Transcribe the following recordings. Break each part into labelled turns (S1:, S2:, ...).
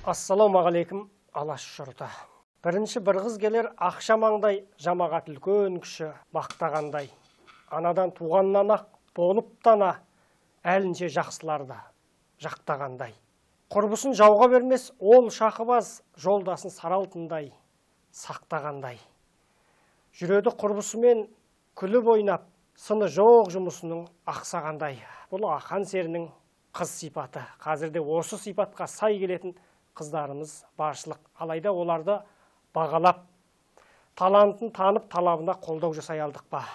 S1: Ассалаумағалейкум, Алаш жұрты. Бірінші бір қыз келер ақша маңдай, жамағат үлкен кіші мақтағандай. Анадан туғаннан ақ болып тана, әлінше жақсыларды жақтағандай. Құрбысын жауға бермес, ол шақыбаз, жолдасын саралтындай, сақтағандай. Жүреді құрбысымен күліп ойнап, сыны жоқ жұмысының ақсағандай. Бұл ақан серінің қыз сипаты. Қазірде осы сипатқа сай келетін қыздарымыз баршылық. Алайда оларды бағалап, талантын танып, талабына қолдау жасай алдық па?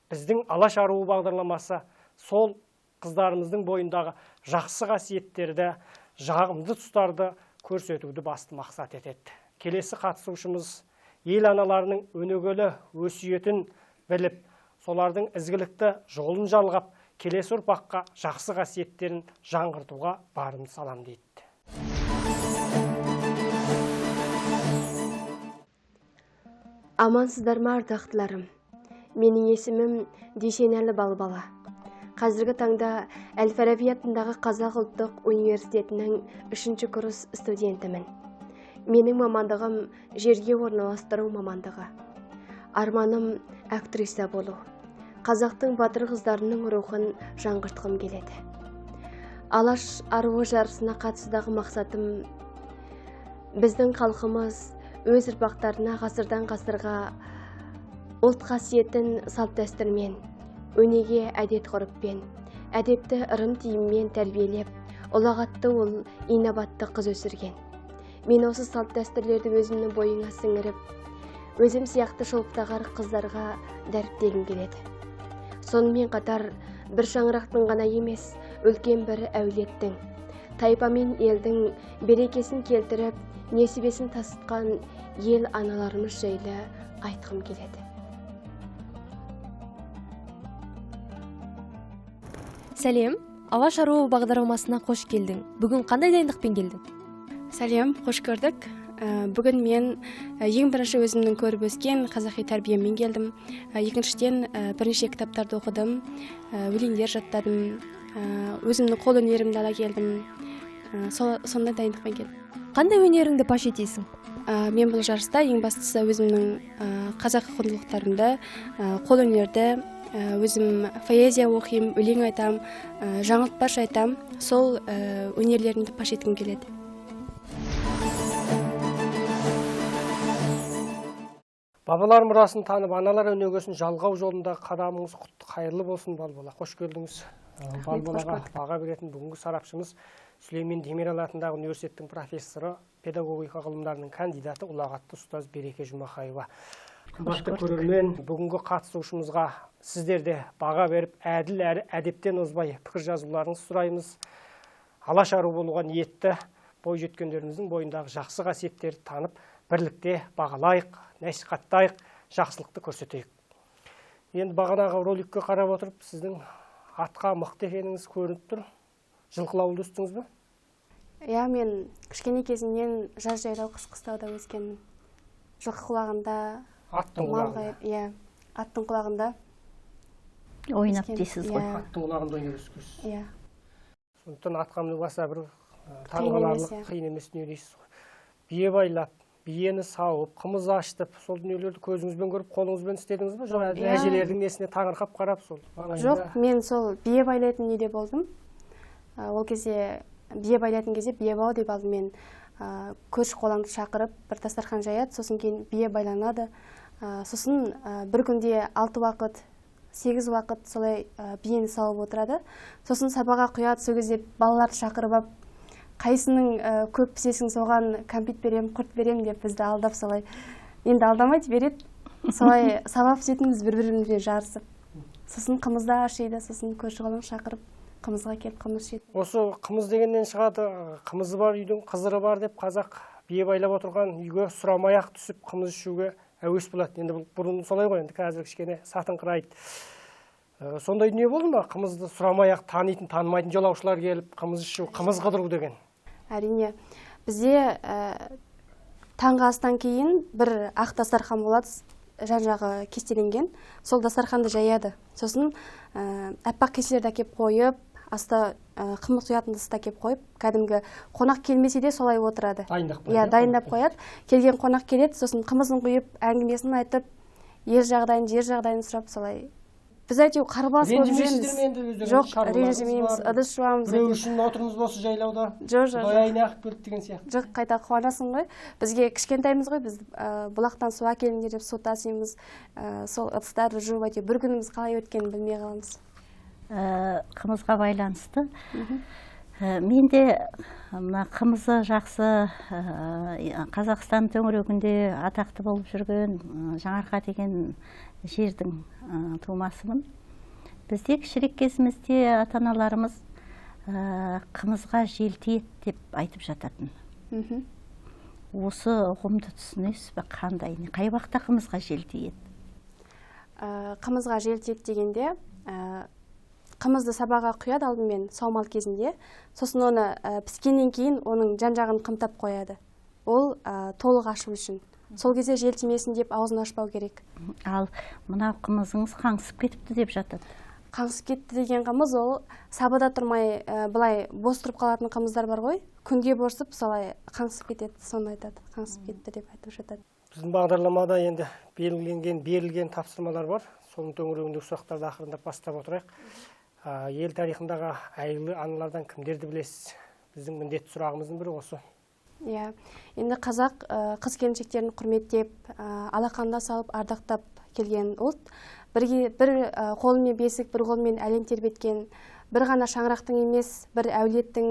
S1: Біздің Алаш аруы бағдарламасы сол қыздарымыздың бойындағы жақсы қасиеттерді, жағымды тұстарды көрсетуді басты мақсат етеді. Келесі қатысушымыз ел аналарының өнегелі өсиетін біліп, солардың ізгілікті жолын жалғап, келесі ұрпаққа жақсы қасиеттерін жаңғыртуға барымды салам дейді.
S2: Амансыздар ма ардақтыларым? Менің есімім Дүйсенәлі Балбала. Қазіргі таңда Әл-Фараби атындағы Қазақ ұлттық университетінің 3-ші курс студентімін. Менің мамандығым жерге орналастыру мамандығы. Арманым актриса болу. Қазақтың батыр қыздарының рухын жаңғыртқым келеді. Алаш аруы жарысына қатысудағы мақсатым біздің халқымыз өз ұрпақтарына ғасырдан ғасырға ұлт қасиетін салт дәстүрмен, өнеге әдет ғұрыппен, әдепті ырым тиіммен тәрбиелеп, ұлағатты ол инабатты қыз өсірген. Мен осы салт дәстүрлерді өзімнің бойыңа сіңіріп, өзім сияқты шолпытағар қыздарға дәріптегім келеді. Сонымен қатар бір шаңырақтың ғана емес, үлкен бір әулеттің, тайпа мен елдің берекесін келтіріп, несібесін тасытқан ел аналарымыз жайлы айтқым келеді.
S3: Сәлем, Алаш аруы бағдарламасына қош келдің. Бүгін қандай дайындықпен келдің?
S4: Сәлем, қош көрдік. Бүгін мен ең бірінші өзімнің көріп өскен қазақи тәрбиеммен келдім. Екіншіден бірнеше кітаптарды оқыдым, өлеңдер жаттадым, өзімнің қол өнерімді ала келдім. Сондай дайындықпен келдім.
S3: Қандай өнеріңді паш етесің?
S4: Мен бұл жарыста ең бастысы өзімнің қазақы құндылықтарымды, қол өнерді, өзім поэзия оқимын, өлең айтам, жаңылтпаш айтам, сол өнерлерімді паш еткім келеді.
S1: Бабалар мұрасын танып, аналар өнегесін жалғау жолында қадамыңыз құтты қайырлы болсын, Балбала. Қош келдіңіз. Балбалаға баға беретін бүгінгі сарапшымыз Сүлеймен Демирел атындағы университеттің профессоры, педагогика ғылымдарының кандидаты, ұлағатты ұстаз Береке Жұмахаева. Қымбатты көрермен, бүгінгі қатысушымызға сіздерде баға беріп, әділ әрі әдептен озбай пікір жазуларыңызды сұраймыз. Алаш ару болуға ниетті бой жеткендеріміздің бойындағы жақсы қасиеттерді танып, бірлікте бағалайық, насихаттайық, жақсылықты көрсетейік. Енді бағанағы роликке қарап отырып, сіздің атқа мықты екеніңіз көрініп тұр. Жылқылауды өстіңіз бе?
S4: Иә, мен кішкене кезімнен жаз жайлау қыс-қыстауда өскенмін. Жылқы құлағында,
S1: аттың құлағында.
S4: Иә, аттың құлағында
S5: ойнап дейсіз ғой.
S1: Аттың құлағында ойнап өскенсіз.
S4: Иә.
S1: Сондықтан атқа міну баса бір таңғаларлық, қиын емес дүние дейсіз ғой. Бие байлап, биені сауып, қымыз аштып, сол дүниелерді көзіңізбен көріп, қолыңызбен істедіңіз бе? Жоқ, әжелердің несіне таңырқап қарап сол.
S4: Жоқ, мен сол бие байлайтын неде болдым. Ол кезде бие байлайтын кезде бие бау деп алдым. Мен көрші қолаңды шақырып, бір дастархан жаяды, сосын кейін бие байланады. Сосын бір күнде 6 уақыт, 8 уақыт солай биені сауып отырады. Сосын сабаға құяды, сол кезде балаларды шақырып ап, қайсының көп пісесің, соған кәмпит берем, құрт берем деп бізді алдап солай. Енді алдамайды береді. Солай сабап пісетіңіз бір-бірімізбен жарысып. Сосын қымызды ашиды, сосын көрші қолаң шақырып, қымызға келіп қымыз жейді.
S1: Осы қымыз дегеннен шығады, қымызы бар үйдің қызыры бар деп қазақ бие байлап отырған үйге сұрамай-ақ түсіп қымыз ішуге әуес болады. Енді бұрын солай ғой, енді қазір кішкене сатыңқырайды. Сондай дүние болды ма? Қымызды сұрамай-ақ танитын, танымайтын жолаушылар келіп, қымыз ішу, қымыз қыдыру деген.
S4: Әрине, бізде таңғы астан кейін бір ақ дастархан болады, жан-жағы кестеленген. Сол дастарханды жаяды. Сосын аппақ кеселерді әкеп қойып, аста қымыз құятын ыдысты әкеп қойып, кәдімгі қонақ келмесе де солай отырады.
S1: Дайындап
S4: Иә, дайындап қояды. Келген қонақ келеді, сосын қымызын құйып, әңгімесін айтып, жер жағдайын сұрап солай. Біз әйтеу қарбалас болып жүреміз. Жоқ, ренжімейміз, ыдыс жуамыз.
S1: Біреу үшін отырыңыз осы жайлауда.
S4: Жоқ.
S1: Құдай ақ келді деген сияқты.
S4: Жоқ, қайта қуанасың ғой. Бізге кішкентаймыз ғой, біз бұлақтан су әкеліңдер деп су тасимыз. Сол ыдыстарды жуып әйтеу бір күніміз қалай өткенін білмей қаламыз.
S5: Қымызға байланысты. Мен де мына қымызы жақсы Қазақстан төңірегінде атақты болып жүрген Жаңарқа деген жердің тумасымын. Бізде кішірек кезімізде ата-аналарымыз қымызға желтиет деп айтып жататын. Осы ұғымды түсінесіз бе, қандай? Қай уақытта қымызға желтиет?
S4: Қымызға желтиет дегенде қымызды сабаға құяды алдымен саумал кезінде, сосын оны піскеннен кейін оның жан-жағын қымтап қояды. Ол толық ашу үшін. Сол кезде желтимесін деп аузын ашпау керек.
S5: Ал мына қымызыңыз қаңсып кетіпті деп жатады.
S4: Қаңсып кетті деген қымыз ол сабада тұрмай былай бос тұрып қалатын қымыздар бар ғой. Күнге борсып солай қаңсып кетеді, соны айтады. Қаңсып кетті деп айтып жатады.
S1: Біздің бағдарламада енді берілген тапсырмалар бар. Соның төңірегіндегі сұрақтарды ақырындап бастап отырайық. Ел тарихындағы әйгілі аналардан кімдерді білесіз? Біздің міндетті сұрағымыздың бірі осы.
S4: Иә, енді қазақ қыз келіншектерін құрметтеп, алақанына салып ардақтап келген ұлт. Бір қолымен бесік, бір қолымен әлем тербеткен, бір ғана шаңырақтың емес, бір әулеттің,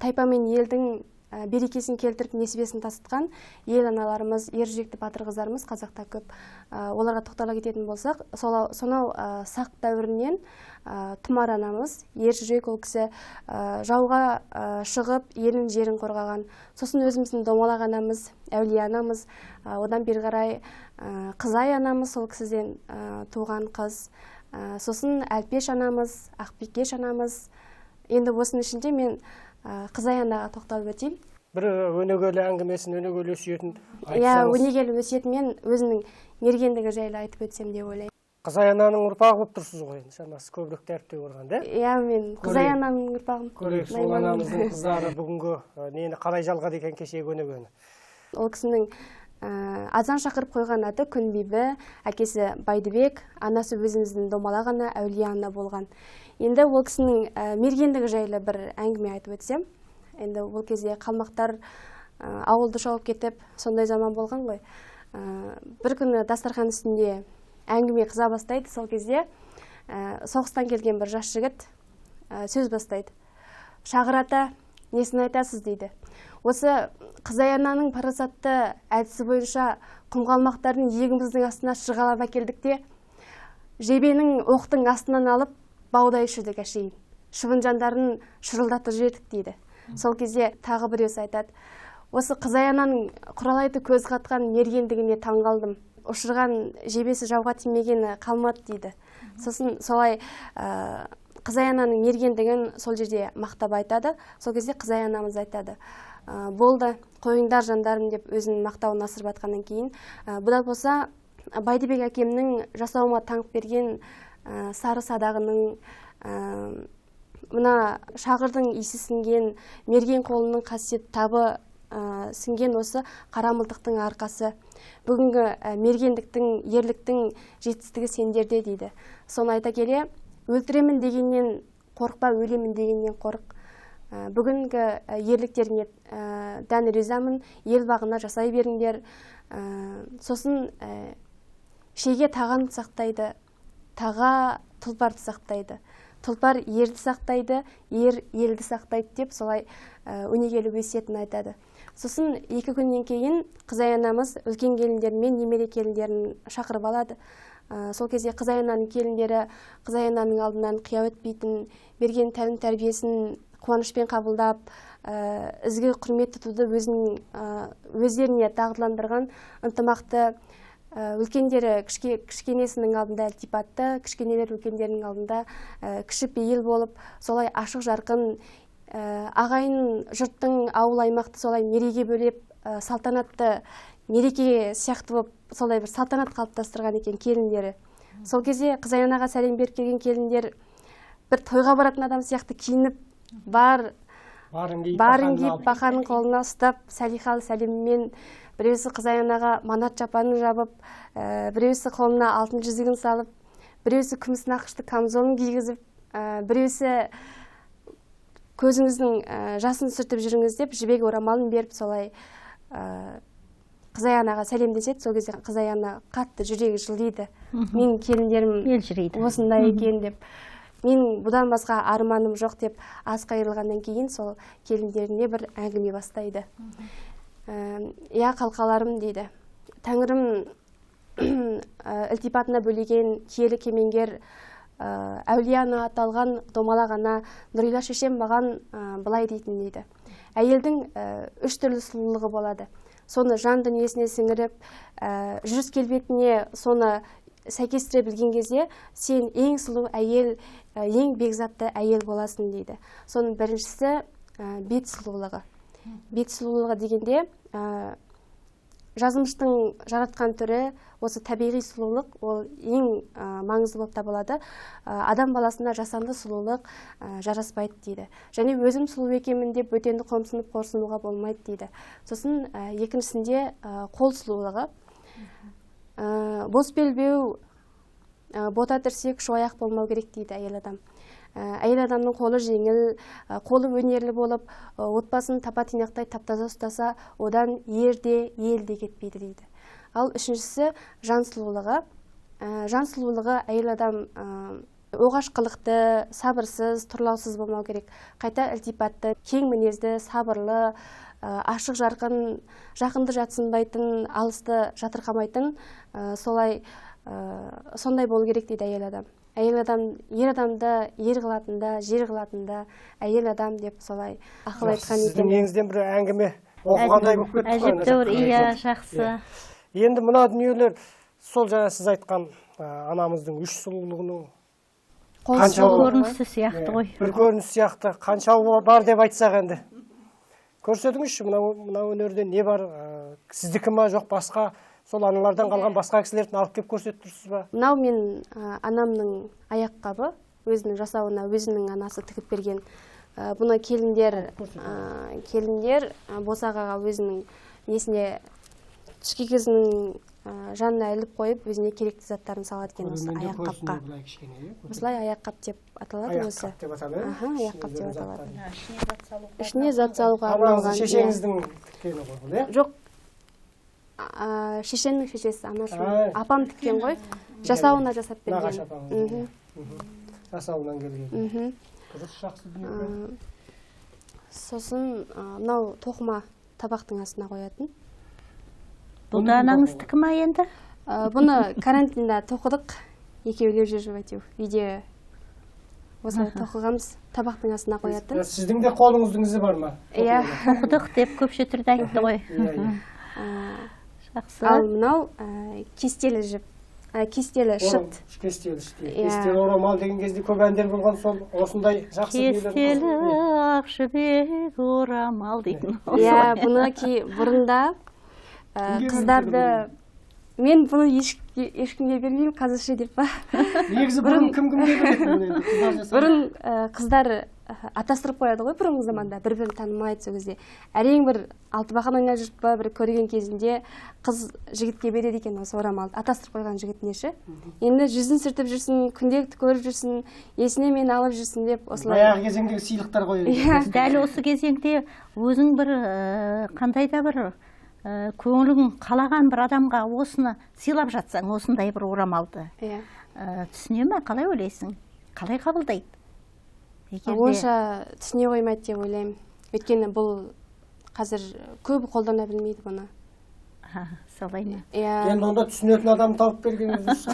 S4: тайпа мен елдің берекесін келтіріп несібесін тасытқан ел аналарымыз, ер жүректі батыр қыздарымыз қазақта көп. Оларға тоқтала кететін болсақ, сонау сақ дәуірінен Тұмар анамыз, ер жүрек, ол кісі жауға шығып, елін жерін қорғаған. Сосын өзіміздің Домалақ анамыз, Әулие анамыз, одан бері қарай Қызай анамыз, ол кісіден туған қыз. Сосын Әлпеш анамыз, Ақбикеш анамыз. Енді осының ішінде мен Қызай анаға тоқталып өтейін.
S1: Бір өнегелі әңгімесін, өнегелі өсиетін айтсаңыз.
S4: Иә, өнегелі өсиетімен өзінің мергендігі жайлы айтып өтсем деп ойлаймын.
S1: Қызай ананың ұрпағы болып тұрсыз ғой, шамасы көбірек дәріптей көрген, да?
S4: Иә, мен Қызай ананың ұрпағым.
S1: Көрейік, сол анамыздың қыздары бүгінгі нені қалай жалғады екен кешегі өнегені.
S4: Ол кісінің азан шақырып қойған аты Күнбибі, әкесі Байдыбек, анасы өзіміздің Домалақ ана, Әулие ана болған. Енді ол кісінің мергендігі жайлы бір әңгіме айтып өтсем. Енді ол кезде қалмақтар ауылды шауып кетіп, сондай заман болған ғой. Бір күні дастархан үстінде әңгіме қыза бастайды. Сол кезде соғыстан келген бір жас жігіт сөз бастайды. Шағыр ата, несін айтасыз дейді. Осы Қызай ананың парасатты әдісі бойынша құмғалмақтардың егіміздің астына шырғалап әкелдік те, жебенің оқтың астынан алып баудай үшідік әшейін. Шыбын жандарын шырылдатып жібердік дейді. Сол кезде тағы біреусі айтады. Осы Қызай ананың құралайды көз қатқан мергендігіне таңғалдым. Ұшырған жебесі жауға тимегені қалмады дейді. Сосын солай Қызай ананың мергендігін сол жерде мақтап айтады. Сол кезде Қызай анамыз айтады. Болды, қойыңдар жандарым деп өзінің мақтауын асырып атқаннан кейін. Бұдан болса, Байдыбек әкемнің жасауыма таңып берген сары садағының, мына шағырдың исі сіңген, мерген қолының қасиет табы сіңген осы қарамылдықтың арқасы. Бүгінгі мергендіктің, ерліктің жетістігі сендерде дейді. Соны айта келе, өлтіремін дегеннен қорықпа, өлемін дегеннен қорық. Бүгінгі ерліктеріне дән ризамын, ел бағына жасай беріңдер. Сосын шеге таған сақтайды, таға тұлпарды сақтайды. Тұлпар ерді сақтайды, ер елді сақтайды деп солай өнегелі өсиетін айтады. Сосын 2 күннен кейін Қызай анамыз үлкен келіндер мен немере келіндерін шақырып алады. Сол кезде Қызай ананың келіндері Қызай ананың алдынан қия өтпейтін, берген тәлім тәрбиесін қуанышпен қабылдап, ізгі құрмет тұтуды өздеріне дағдыландырған ынтымақты, үлкендері кішкенесінің алдында ілтипатты, кішкенелер үлкендерінің алдында кішіпейіл болып, солай ашық жарқын, ағайын жұрттың ауыл аймақты солай мереге бөлеп, салтанатты мереке сияқты болып, солай бір салтанат қалыптастырған екен келіндері. Сол кезде Қызай анаға сәлем беріп келген келіндер бір тойға баратын адам сияқты киініп
S1: барын киіп
S4: бақаның қолына ұстап салихалы сәлеммен, біреусі қызаянаға манат жапанын жабып, біреусі қолына алтын жүзігін салып, біреусі күміс нақышты камзолын кигізіп, біреусі көзіңіздің жасын сүртіп жүріңіз деп жібек орамалын беріп солай қызаянаға сәлемдеседі. Сол кезде қызаяна қатты жүрегі жылиды. Менің келіндерім осындай екен деп. Мен бұдан басқа арманым жоқ деп аз қайырылғаннан кейін сол келіндеріне бір әңгіме бастайды. Я қалқаларым дейді. Тәңірім ілтипатына бөлеген киелі кемеңгер әулияна аталған домалағана Нұрила шешем маған былай дейтін дейді. Әйелдің 3 түрлі сұлулығы болады. Соны жан дүниесіне сіңіріп, жүріс келбетіне соны сәйкестіре білген кезде сен ең сұлу әйел, ең бекзатты әйел боласың дейді. Соның біріншісі бет сұлулығы. Бет сұлулығы дегенде жазымыштың жаратқан түрі осы табиғи сұлулық, ол ең маңызды болып табылады. Адам баласына жасанды сұлулық жараспайды дейді. Және өзім сұлу екенмін деп бөтенді қомсынып қорсынуға болмайды дейді. Сосын екіншісінде қол сұлулығы. Бос белбеу, бота тірсек, шуаяқ болмау керек дейді әйел адам. Әйел адамның қолы жеңіл, қолы өнерлі болып, отбасын тапа-тинақтай таптаза ұстаса, одан ерде, елде кетпейді дейді. Ал үшіншісі жан сұлулығы. Жан сұлулығы әйел адам оғаш қылықты, сабырсыз, тұрлаусыз болмау керек. Қайта ілтипатты, кең мінезді, сабырлы, ашық жарқын, жақынды жатсынбайтын, алысты жатырқамайтын, сондай болу керек дейді әйел адам. Әйел адам, ер адамды ер қылатында, жер қылатында әйел адам деп солай ақыл айтқан екен.
S1: Сіздің еңізден бір әңгіме оқығандай болып кетті.
S5: Әжептәуір, иә, жақсы.
S1: Енді мына дүниелер сол жаңа сіз айтқан анамыздың 3 сұлулығының
S5: көрінісі сияқты ғой.
S1: Бір көрініс сияқты қаншауы бар деп айтсақ енді. Көрсетіңізші, мына өнерде не бар? Сіздікі ма жоқ басқа? Сол аналардан қалған басқа кісілерді алып келіп көрсетіп тұрсыз ба?
S4: Мынау мен анамның аяққабы, өзінің жасауына өзінің анасы тігіп берген. Бұны келіндер босағаға өзінің несіне түске кезінің жанына іліп қойып, өзіне керекті заттарын салады екен осы аяққапқа. Осылай аяққап деп аталады өзі.
S1: Аяққап деп аталады?
S4: Аяққап деп аталады. Ішіне зат салуға
S1: арналған. Шешеңіздің тіккені ғой бұл, иә?
S4: Жоқ. Шешенің шешесі, апам тіккен ғой, жасауына жасап берген.
S1: Нағаш апаңыз. Жасауынан келген. Дұрыс, жақсы дүние.
S4: Сосын мынау тоқыма табақтың астына қоятын.
S5: Бұл да анаңыздікі ма енді?
S4: Бұны карантинда тоқыдық, екеулеп жүріп әйтеу. Үйде осылай тоқығамыз, табақтың астына қоятын.
S1: Сіздің де қолыңыздың ізі бар ма?
S4: Иә.
S5: Тоқыдық деп көпше түрде айтты ғой. Жақсы.
S4: Ал мынау кестелі жіп, кестелі шыт.
S1: Кестелі шыт. Кестелі орамал деген кезде көп әндер болған, сол осындай жақсы дүниелер.
S5: Кестелі ақ жібек орамал дейтін.
S4: Иә, бұны бұрында қыздарды, мен бұны ешкімге бермеймін, қазірше деп ба.
S1: Негізі бұрын кім-кімге береді?
S4: Бұрын қыздар атастырып қояды ғой бұрынғы заманда, бір-бірін танымайды сол кезде. Әрең бір алтыбақан ойнап жүріп па, бір көрген кезінде қыз жігітке береді екен осы орамалды, атастырып қойған жігітіне ше. Енді жүзін сүртіп жүрсін, күнделікті көріп жүрсін, есіне мен алып жүрсін деп осылай.
S1: Баяғы кезеңдегі сыйлықтар қойды.
S5: Дәл осы кезеңде өзің бір қандай да бір көңілің қалаған бір адамға осыны сыйлап жатсаң, осындай бір орамалды. Түсіне ме, қалай ойлайсың? Қалай қабылдайды?
S4: Онша түсіне қоймайды деп ойлаймын. Өйткені бұл қазір көп қолдана білмейді бұны.
S5: Солай ма?
S1: Енді онда түсінетін адам тауып бергеніңіз.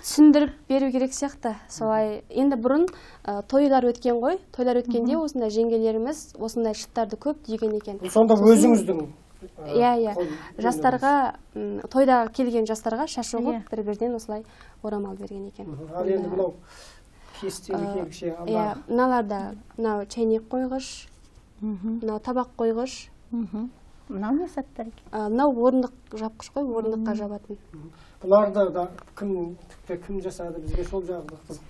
S4: Түсіндіріп беру керек сияқты. Солай. Енді бұрын тойлар өткен ғой. Тойлар өткенде осындай жеңгелеріміз осындай шыттарды көп түйген екен.
S1: Сонда өзіңіздің?
S4: Иә. Жастарға, тойда келген жастарға шаш оғып бір-бірден осылай орамал берген екен.
S1: Ал енді мынау кестелі кегіше.
S4: Мыналарда мынау чайнек қойғыш, мынау табақ қойғыш.
S5: Мынау не заттар екен?
S4: Мынау орындық жапқыш қой, орындыққа жабатын.
S1: Бұларды да кім жасады, бізге сол жағы қызық.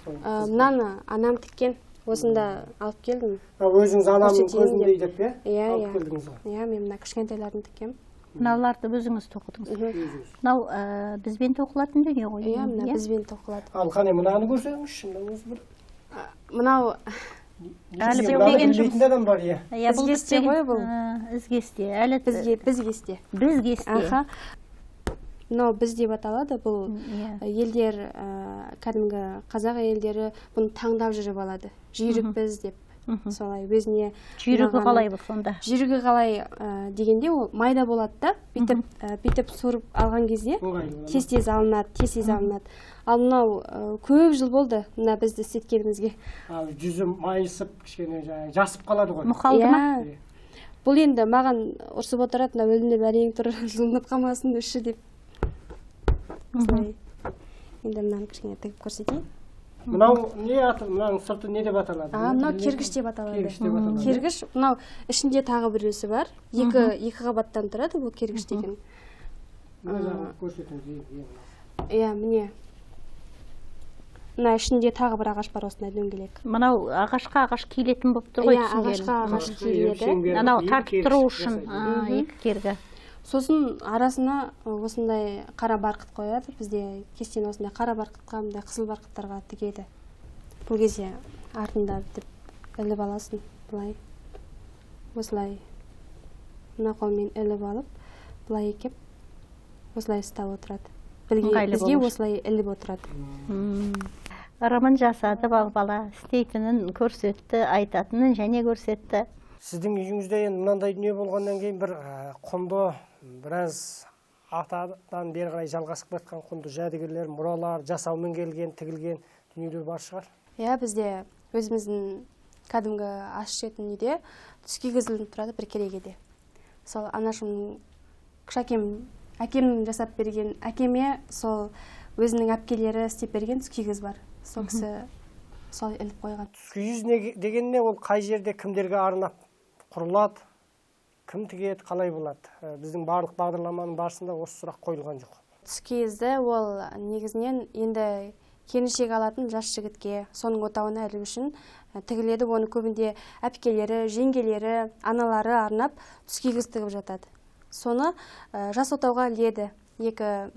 S4: Мынаны анам тіккен, осында алып келдім.
S1: Өзіңіз анамның көзіндей деп
S4: алып
S1: келдіңіз ғой?
S4: Иә, мен мына кішкентайларын тіккем.
S5: Мыналарды өзіңіз тоқыдыңыз. Мынау бізбен тоқылатын дүние ғой.
S4: Иә, мына бізбен тоқылады.
S1: Ал қане мынаны көрсеңізші, мынаңыз бір.
S4: Мынау
S1: білетін адам бар, иә.
S4: ізгесте ғой бұл.
S5: Ізгесте, әлі
S4: Бізгесте.
S5: Бізгесте.
S4: Мынау біз деп аталады, бұл елдер, кәдімгі қазақ елдері бұны таңдап жүріп алады. Жүйрік біз деп. Солай өзіне
S5: жүйрігі қалай бұл сонда?
S4: Жүйрігі қалай дегенде ол майда болады да, бүйтіп сорып алған кезде тез алынады. Ал мынау көп жыл болды мына бізді істеткенімізге.
S1: Жүзі майысып, кішкене жасып қалады ғой.
S5: Мұқалды ма?
S4: Бұл енді маған ұрсып отырады, мына өлініп әрең тұр, жылынып қалмасын үші деп. Енді мынаны кішкене тігіп көрсетейін.
S1: Мынау не аты, мынаның сырты не деп аталады?
S4: Мынау кергіш деп аталады. Кергіш, мынау ішінде тағы біреусі бар. Екі қабаттан тұрады бұл кергіш деген. Иә, міне. Мына ішінде тағы бір ағаш бар, осындай дөңгелек.
S5: Мынау ағашқа ағаш киілетін болып тұр ғой.
S4: Иә, ағашқа ағаш киіледі.
S5: Анау тартып тұру үшін екі кергі.
S4: Сосын арасына осындай қара барқыт қояды. Бізде кестен осындай қара барқытқа, мындай қызыл барқыттарға тігеді. Бұл кезде артында іліп аласың, былай. Осылай мына қолмен іліп алып, былай екеп, осылай ұстап отырады. Бізге осылай іліп отырады.
S5: Ырымын жасады бала, істейтінін көрсетті, айтатынын және көрсетті.
S1: Сіздің үйіңізде енді мынандай дүние болғаннан кейін бір құнды, біраз атадан бері қарай жалғасып кеткен құнды жәдігерлер, мұралар, жасаумен келген, тігілген дүниелер бар шығар?
S4: Иә, бізде өзіміздің кәдімгі ас ішетін үйде түс кигізіліп тұрады бір керегеде. Сол анашымның әкемнің жасап берген, әкеме сол өзінің әпкелері істеп берген түс кигіз бар. Сол кісі сол іліп қойған.
S1: Түс кигіз дегенне ол қай жерде кімдерге арнап құрылады, кім тігеді, қалай болады? Біздің барлық бағдарламаның барысында осы сұрақ қойылған жоқ.
S4: Түс кигізді ол негізінен енді келіншек алатын жас жігітке, соның отауына ілу үшін тігіледі. Оны көбінде әпкелері, жеңгелері, аналары арнап түс кигіз тігіп жатады. Соны жас отауға іледі. Екі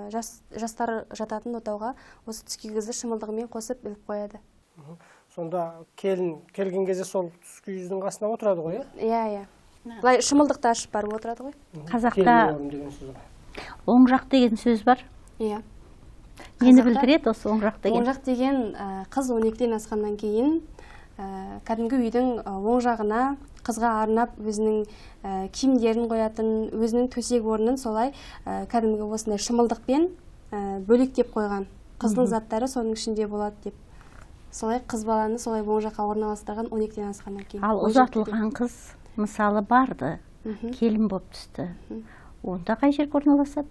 S4: жастар жататын отауға осы түс кигізді шымылдығымен қосып іліп қояды.
S1: Сонда келген кезде сол түс кигіздің қасына отырады ғой,
S4: иә? Иә. Былай шымылдықты ашып барып отырады ғой.
S5: Қазақта оң жақ деген сөз бар.
S4: Иә.
S5: Нені білдіреді осы оң жақ деген?
S4: Оң жақ деген қыз 12-ден асқаннан кейін кәдімгі үйдің оң жағына қызға арнап өзінің киімдерін қоятын, өзінің төсек орнын солай кәдімгі осындай шымылдықпен бөлектеп қойған. Қыздың заттары соның ішінде болады деп. Солай қыз баланы солай оң жаққа орналастырған 12-ден асқаннан кейін.
S5: Ал ұзатылған қыз мысалы барды, келін болып түсті. Онда қай жерге орналасады?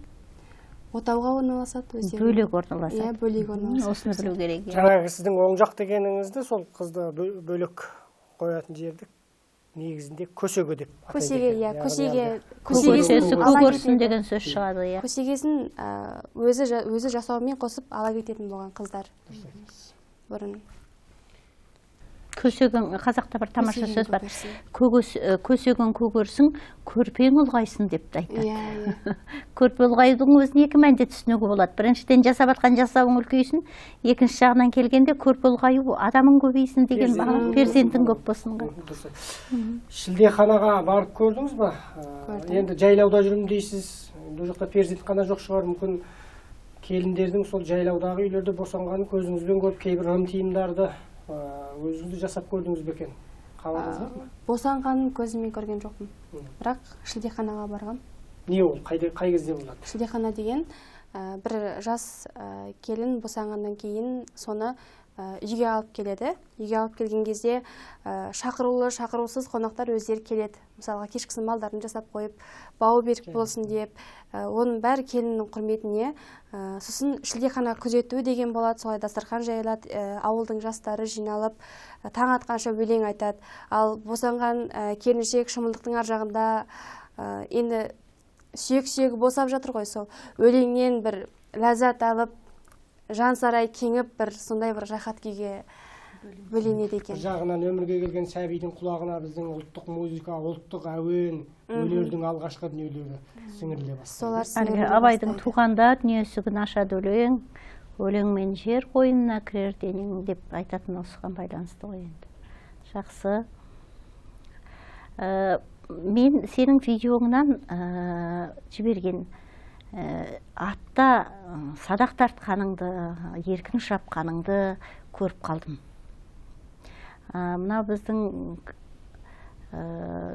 S4: Отауға орналасады өздері.
S5: Бөлек орналасады.
S4: Иә, бөлек орналасады.
S5: Осыны білу керек.
S1: Жаңағы сіздің оң жақ дегеніңізді сол қызды бөлек қоятын жерді негізінде көсеге деп атайды.
S4: Көсеге, иә,
S5: көгерсін деген сөз шығады, иә.
S4: Көсегесін өзі жасауымен қосып ала кететін болған қыздар. Бұрын.
S5: Көсегін, қазақта бір тамаша сөз бар. Көсегін көгерсін, көрпең ұлғайсын деп айтады. Көрпе ұлғайдың өзін екі мәнде түсінуге болады. Біріншіден жасап атқан жасауың үлкейсін, екінші жағынан келгенде көрпе ұлғаю адамың көбейсін деген баға, перзентің көп болсын.
S1: Шілдеханаға барып көрдіңіз ба? Енді жайлауда жүрмін дейсіз, бұл жақта перзентхана жоқ шығар, мүмкін келіндердің сол жайлаудағы үйлерде босанғанын көзіңізбен көріп, кейбір ырым тиымдарды өзіңізді жасап көрдіңіз бе екен? Қалаңыз бар ма?
S4: Босанғанын көзіммен көрген жоқпын. Бірақ шілдеханаға барғам.
S1: Не ол? Қай кезде болады?
S4: Шілдехана деген бір жас келін босанғаннан кейін соны үйге алып келеді. Үйге алып келген кезде шақырулы, шақырусыз қонақтар өздері келеді. Мысалға кешкісін малдарын жасап қойып, бауы берік болсын деп, оның бәрі келіннің құрметіне. Сосын шілдехана күзету деген болады, солай дастархан жайылады, ауылдың жастары жиналып, таң атқанша өлең айтады. Ал босанған келіншек шымылдықтың ар жағында енді сүйек-сүйегі босап жатыр ғой, сол өлеңнен бір ләззат алып, жан сарай кеңіп, бір сондай бір рахат күйге бөленеді екен.
S1: Жағынан өмірге келген сәбидің құлағына біздің ұлттық музыка, ұлттық әуен, өнердің алғашқы дүниелері сіңіріле бастады.
S4: Солар
S5: Абайдың туғанда дүниесі күн ашады өлең, өлеңмен жер қойнына кірер денең деп айтатын осыған байланысты ғой енді. Жақсы. Мен сенің видеоңнан жіберген атта садақ тартқаныңды, еркін шапқаныңды көріп қалдым. Мына біздің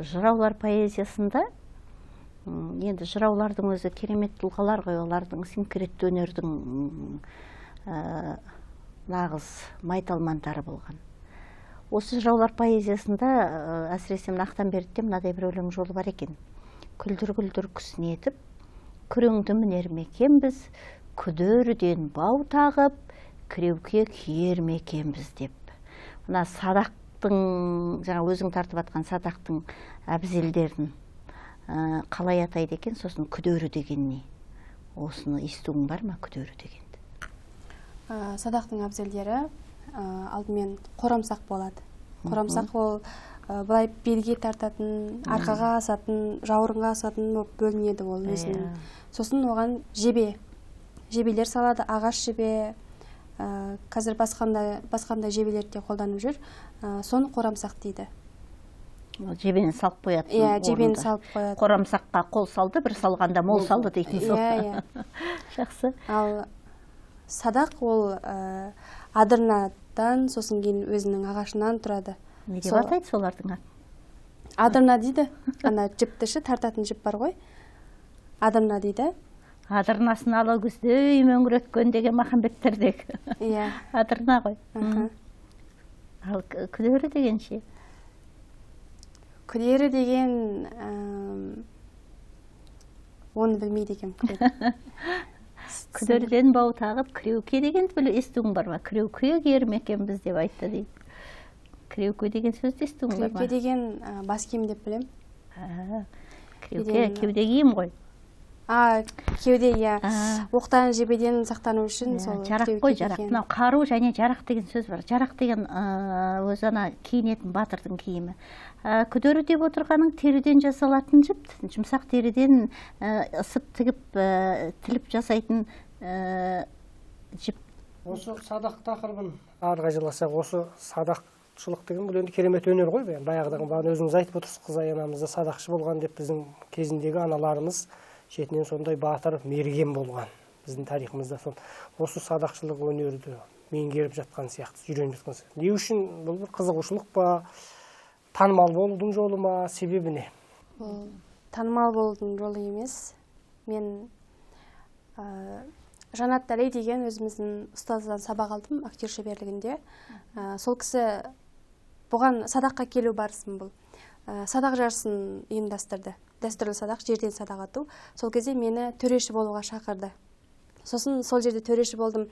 S5: жыраулар поэзиясында, енді жыраулардың өзі керемет тұлғалар ғой, олардың синкретті өнердің нағыз майталмандары болған. Осы жыраулар поэзиясында әсіресе Ақтанбердіде мынадай бір өлең жолы бар екен. Күлдір-күлдір күснетіп, күреңді мінер мекенбіз, күдерден бау тағып, кіреуке киер мекенбіз деп. Мына садақтың, жаңа өзің тартып атқан садақтың әбзелдерін қалай атайды екен, сосын күдері деген не? Осыны естуің бар ма, күдері дегенді?
S4: Садақтың әбзелдері алдымен қорамсақ болады. Қорамсақ ол былай белге тартатын, арқаға асатын, жауырынға асатын бөлінеді ол өзінің. Сосын оған жебелер салады, ағаш жебе, қазір басқандай жебелерде қолданып жүр, соны қорамсақ дейді.
S5: Жебені салып қояды.
S4: Иә, жебені салып қояды.
S5: Қорамсаққа қол салды, бір салғанда мол салды дейтін сол.
S4: Иә.
S5: Жақсы.
S4: Ал садақ ол адырнадан, сосын кейін өзінің ағашынан тұрады.
S5: Не деп атайды солардың атын?
S4: Адырна дейді. Ана жіпті тартатын жіп бар ғой. Адырна дейді.
S5: Адырнасын ала көздей мөңіреткен деген Махамбеттердегі.
S4: Иә.
S5: Адырна ғой. Ал күдері деген ше?
S4: Күдері деген оны білмейді екем.
S5: Күдерден бау тағып, кіреуке дегенді білу естуің бар ма? Кіреуке кермекен біз деп айтты дейді. Кіреуке деген сөзді естуің бар ма?
S4: Кіреуке деген бас киім деп білем.
S5: Кеуде киім ғой.
S4: Кеуде, иә. Оқтан жебеден сақтану үшін сол
S5: жарақ қой, жарақ. Мынау қару және жарақ деген сөз бар. Жарақ деген өз ана киінетін батырдың киімі. Күдері деп отырғаның теріден жасалатын жіп, жұмсақ теріден ысып тігіп, тіліп жасайтын жіп.
S1: Осы садақ тақырыбын арға жыласақ, осы садақшылық деген бұл енді керемет өнер ғой. Баяғыдағы бағана өзіңіз айтып отырсыз, Қызай анамызда садақшы болған деп біздің кезіндегі аналарымыз шетінен сондай батыр, мерген болған. Біздің тарихымызда сол. Осы садақшылық өнерді меңгеріп жатқан сияқты, үйреніп жатқан сияқты. Не үшін? Бұл бір қызығушылық па, танымал болудың жолы ма, себебі не?
S4: Танымал болудың жолы емес. Мен Жанат Тәлей деген өзіміздің ұстаздан сабақ алдым актер шеберлігінде. Сол кісі бұған садаққа келу барысын бұл. Садақ жарысын ұйымдастырды. Дәстүрлі садақ, жерден садақ ату. Сол кезде мені төреші болуға шақырды. Сосын сол жерде төреші болдым.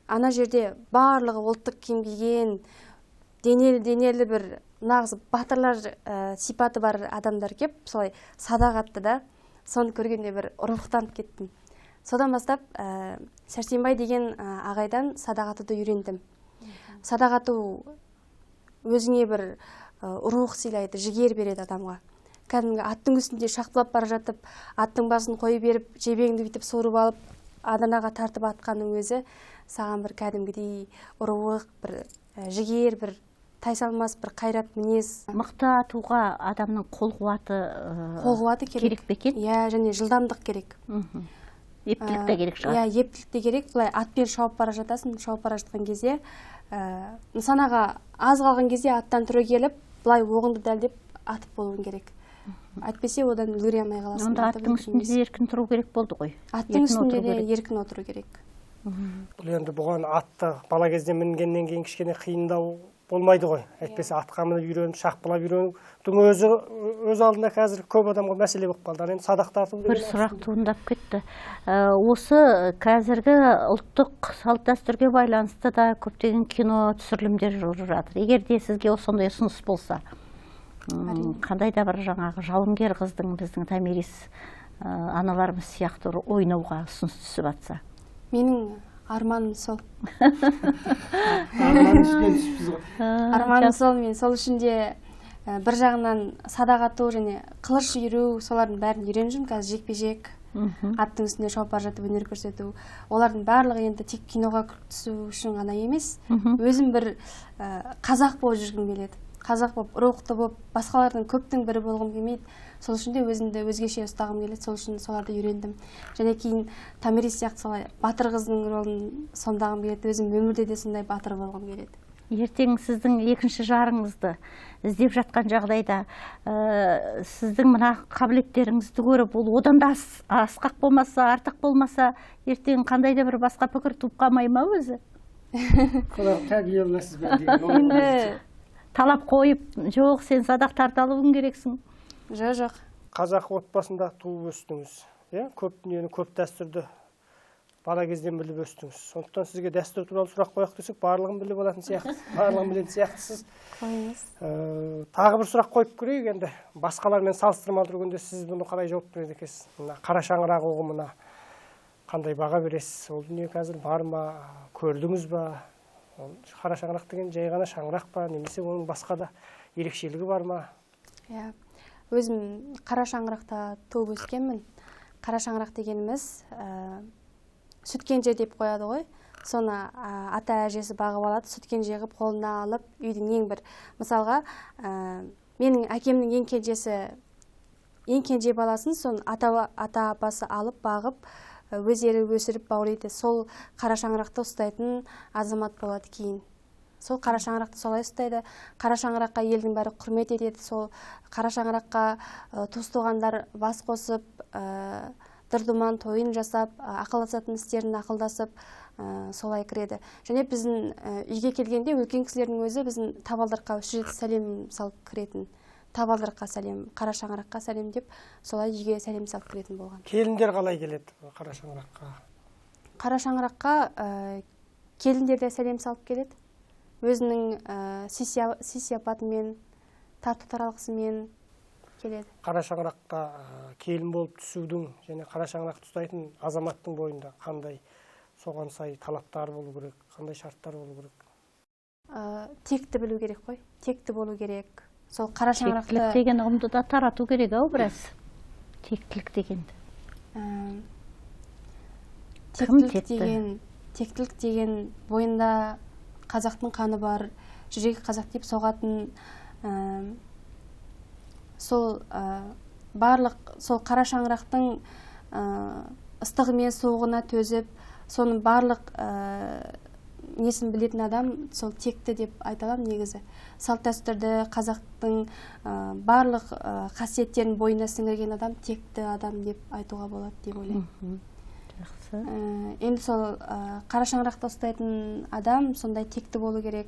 S4: Ана жерде барлығы ұлттық киім киген, денелі бір нағыз батырлар сипаты бар адамдар кеп, солай садақ атты да, соны көргенде бір ұрлықтанып кеттім. Содан бастап Сәрсенбай деген ағайдан садақ атуды үйрендім. Садақ ату өзіңе бір рух сыйлайды, жігер береді адамға. Кәдімгі аттың үстінде шақпылап бара жатып, аттың басын қойып беріп, жебеңді бүйтіп суырып алып, Аданаға тартып атқанның өзі саған бір кәдімгідей рух, бір жігер, бір тайсалмас, бір қайрат мінез.
S5: Мықты атуға адамның қол қуаты керек пе екен?
S4: Иә, және жылдамдық керек.
S5: Ептілік те керек шығар.
S4: Иә, ептілік те керек. Бұлай атпен шауып бара жатасың, шауып бара жатқан кезде, нысанаға аз қалған кезде аттан түрі келіп, бұлай оғыңды дәлдеп атып болуың керек. Әйтпесе одан үлгере алмай қаласың.
S5: Онда аттың үстінде еркін тұру керек болды ғой.
S4: Аттың үстінде де еркін отыру керек.
S1: Бұл енді бұған атты бала кезде мінгеннен кейін кішкене қиындау болмайды ғой. Әйтпесе атқа мініп үйреніп, шақпылап үйренудің өз алдында қазір көп адамға мәселе болып қалды. Енді садақ тарту
S5: бір сұрақ туындап кетті. Осы қазіргі ұлттық салт дәстүрге байланысты да көптеген кино түсірілімдер жүріп жатыр. Егер де сізге сондай ұсыныс болса, қандай да бір жаңағы жауынгер қыздың біздің Томирис аналарымыз сияқты ойнауға ұсыныс түсіп жатса?
S4: Менің арманым сол.
S1: Арманым
S4: сол, мен сол үшін де бір жағынан садақ ату және қылыш үйру, солардың бәрін үйреніп жүрмін. Қазір жекпе-жек, аттың үстінде шауып бара жатып өнер көрсету. Олардың барлығы енді тек киноға түсу үшін ғана емес. Өзім бір қазақ болып жүргім келеді. Қазақ болып, рухты болып, басқалардың көптің бірі болғым келмейді. Сол үшін де өзімді өзгеше ұстағым келеді. Сол үшін соларды үйрендім. Және кейін Томирис сияқты солай батыр қыздың ролын сомдағым келеді. Өзім өмірде де сондай батыр болғым келеді.
S5: Ертең сіздің екінші жарыңызды іздеп жатқан жағдайда сіздің мына қабілеттеріңізді көріп, ол одан да асқақ болмаса, артық болмаса, ертең қандай да бір басқа пікір туып қалмай ма өзі? Талап қойып, жоқ, сен садақ тарта алуың керексің.
S4: Жоқ.
S1: Қазақ отбасында туып өстіңіз. Көп дүниені, көп дәстүрді бала кезден біліп өстіңіз. Сондықтан сізге дәстүр туралы сұрақ қояқ десек, барлығын біліп алатын сияқты. Барлығын білетін сияқтысыз. Тағы бір сұрақ қойып көрейік енді. Басқалармен салыстырмалы тұрғанда сіз бұны қалай жауап береді екенсіз? Мына қара шаңырақ ұғымына қандай баға бересіз? Ол дүние қазір бар ма? Көрдіңіз ба? Қара шаңырақ деген жай ғана шаңырақ па? Немесе оның басқа да ерекшелігі бар ма?
S4: Өзім қара шаңырақта туып өскенмін. Қара шаңырақ дегеніміз сүткенже деп қояды ғой. Соны ата әжесі бағып алады, сүткенже қылып қолына алып, үйдің ең бір, мысалға, менің әкемнің ең кенже баласын соны ата апасы алып, бағып, өздері өсіріп баулайды. Сол қара шаңырақты ұстайтын азамат болады кейін. Сол қара шаңырақты солай ұстайды. Қара шаңыраққа елдің бәрі құрмет етеді. Сол қара шаңыраққа туыс-туғандар бас қосып, дырдуман тойын жасап, ақылдасатын істерін ақылдасып, солай кіреді. Және біздің үйге келгенде үлкен кісілердің өзі біздің табалдырыққа үш рет сәлем салып кіретін. Табалдырыққа сәлем, қара шаңыраққа сәлем деп, солай үйге сәлем салып кіретін болған.
S1: Келіндер қалай келеді қара шаңыраққа?
S4: Қара шаңыраққа келіндер де сәлем салып келеді. Өзінің сый-сияпатымен, тарту таралғысымен келеді.
S1: Қара шаңыраққа келін болып түсудің және қара шаңырақты ұстайтын азаматтың бойында қандай соған сай талаптар болу керек, қандай шарттар болу керек?
S4: Текті білу керек қой, текті болу керек. Сол қара шаңырақты...
S5: Тектілік деген ұғымды да тарату керек ау біраз. Тектілік дегенді.
S4: Тектілік деген бойында қазақтың қаны бар, жүрегі қазақ деп соғатын, сол барлық сол қара шаңырақтың ыстығы мен суығына төзіп, соның барлық несін білетін адам сол текті деп айталам негізі. Салт дәстүрді, қазақтың барлық қасиеттерін бойына сіңірген адам текті адам деп айтуға болады деп ойлаймын. Енді сол қара шаңырақты ұстайтын адам сондай текті болу керек,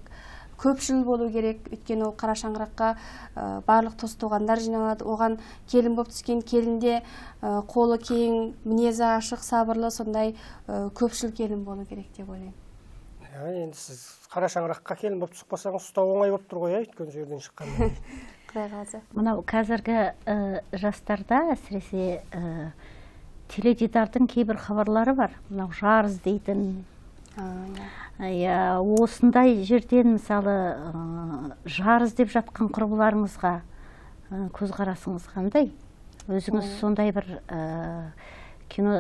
S4: көпшіл болу керек. Өйткені ол қара шаңыраққа барлық туыс-туғандар жиналады. Оған келін болып түскен келінде қолы кең, мінезі ашық, сабырлы, сондай көпшіл келін болу керек деп ойлаймын.
S1: Енді сіз қара шаңыраққа келін болып шықпасаңыз ұстау оңай болып тұр ғой, өйткені жерден шыққанда.
S4: Құдай қаласа.
S5: Мынау қазіргі жастарда әсіресе теледидардың кейбір хабарлары бар. Мынау жарыз дейтін. Осындай жерден мысалы жарыз деп жатқан құрбыларыңызға көзқарасыңыз қандай? Өзіңіз сондай бір кино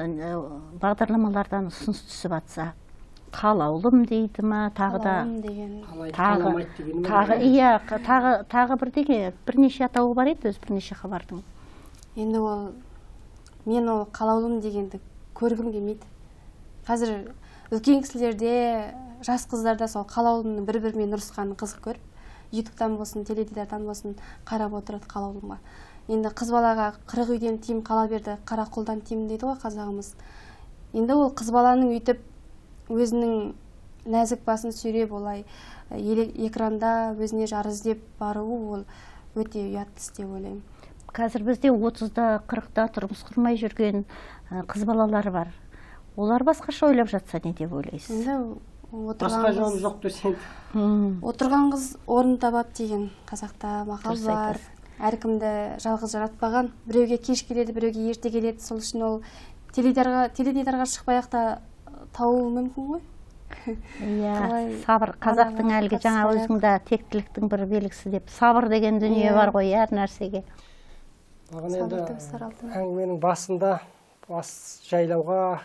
S5: бағдарламалардан ұсыныс түсіп жатса, қалаулым дейді ма, тағы да тағы бірнеше атауы бар еді, өз бірнеше хабардың.
S4: Енді мен ол қалаулым дегенді көргім келмейді. Қазір үлкен кісілерде, жас қыздарда сол қалаулымның бір-бірімен ұрысқанын қызық көріп, ютубтан болсын, теледидардан болсын қарап отырады қалаулымға. Енді қыз балаға 40 үйден тиым қала берді, қара қолдан тиым дейді ғой қазағымыз. Енді ол қыз баланың үйтіп өзінің нәзік басын сүйреп олай экранда өзіне жарыз деп баруы ол өте ұятты іс деп ойлаймын.
S5: Қазір бізде 30-да, 40-да тұрмыс құрмай жүрген қыз балалары бар. Олар басқаша ойлап жатса не деп ойлайсыз?
S1: Басқа жолы жоқ десең.
S4: Отырған қыз орын табады деген қазақта мақал бар. әркімді жалғыз жаратпаған. Біреуге кеш келеді, біреуге ерте келеді. Сол үшін ол теледидарға шықпай-ақ та тауы мүмкін ғой.
S5: Иә, сабыр. Қазақтың әлгі жаңа өзіңді тектіліктің бір белгісі деп, сабыр деген дүние бар ғой әр нәрсеге.
S1: Әңгіменің басында жайлауға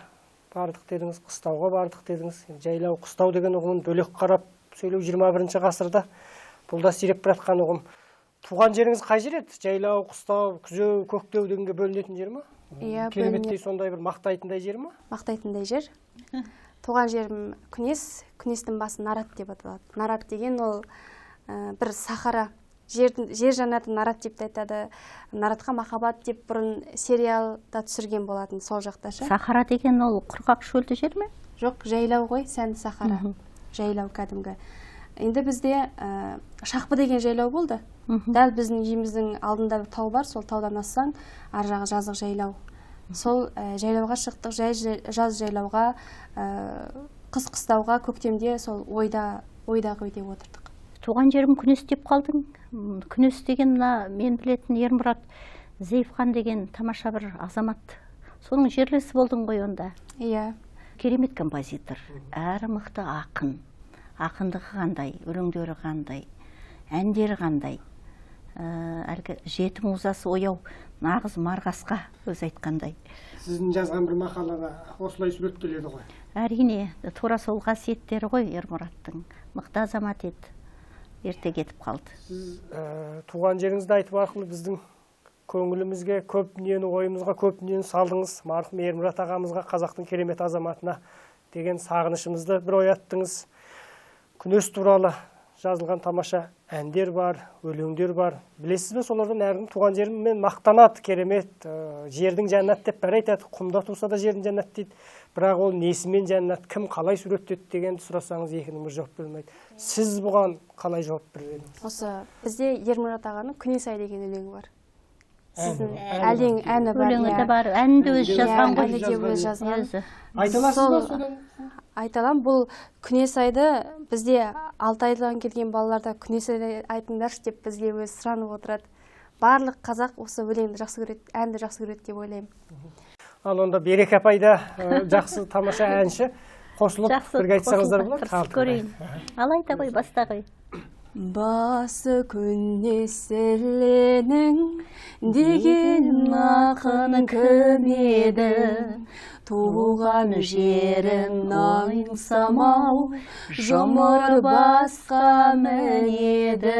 S1: бардық дедіңіз, қыстауға бардық дедіңіз. Жайлау, қыстау деген ұғымын бөлек қарап сөйлеу 21 ғасырда бұл да сиреп бір атқан ұғым. Туған жеріңіз қай жер еді? Жайлау, қыстау, күзеу, көктеу дегенге бөлінетін жер ма?
S4: Иә,
S1: Кереметтей сондай бір мақтайтындай жер ма?
S4: Мақтайтындай жер. Туған жерім Күнес, Күнестің басы Нарат деп аталады. Нарат деген ол бір сахара. Жер жанатын Нарат деп айтады. Наратқа махаббат деп бұрын сериалда түсірген болатын сол жақта.
S5: Сахара деген ол құрғақ шөлді жер ме?
S4: Жоқ, жайлау ғой, сәнді сахара. Жайлау кәдімгі. Енді бізде Шақпы деген жайлау болды. Дәл біздің үйіміздің алдында бір тау бар, сол таудан ассаң, ар жағы жазық жайлау. Сол жайлауға шықтық, жаз жайлауға, қыс қыстауға, көктемде сол ойдағы үйде отырдық.
S5: Туған жерім Күнес деп қалдың. Күнес деген мен білетін Ермұрат Зейфхан деген тамаша бір азамат. Соның жерлесі болдың ғой онда.
S4: Иә.
S5: Керемет композитор, әрі мықты ақын. Ақындығы қандай, өлеңдері қандай, әндері қандай. Әлгі жеті музасы ояу, нағыз марғасқа өз айтқандай.
S1: Сіздің жазған бір мақалада осылай суреттеледі ғой.
S5: Әрине, тура сол қасиеттері ғой Ермұраттың. Мықты азамат еді. Ерте кетіп қалды.
S1: Сіз туған жеріңізді айтып арқылы біздің көңілімізге көп дүниені, ойымызға көп дүниені салдыңыз. Марқұм Ермұрат ағамызға, қазақтың керемет азаматына деген сағынышымызды бір ояттыңыз. Күнес туралы жазылған тамаша әндер бар, өлеңдер бар. Білесіз бе, солардан әркім туған жерімен мақтанады, керемет, жердің жәннат деп бәрі айтады. Құмда туса да жердің жәннат дейді. Бірақ ол несімен жәннат, кім қалай суреттеді дегенді сұрасаңыз екінің бір жауап бермейді. Сіз бұған қалай жауап берер едіңіз?
S4: Осы бізде Ермұрат ағаның Күнесай деген өлеңі бар. Сіздің әні бар.
S5: Өлеңі де бар, әнді өзі жазған ғой.
S4: Әні де өзі жазған.
S1: Айталасыз ба содан?
S4: Айталам, бұл Күнесайды бізде 6 айдан келген балаларда Күнесайды айтыңдаршы деп бізге өзі сұранып отырады. Барлық қазақ осы өлеңді жақсы көреді, әнді жақсы көреді деп ойлаймын.
S1: Ал онда Береке апай да жақсы тамаша әнші. Қосылып бірге айтсаңыздар болады.
S5: Тырысып көрейін. Ал айта ғой, баста ғой.
S4: Басы Күнесіленің деген ақын кім еді? Туған жерін аңсамау, жұмыр басқа мінеді.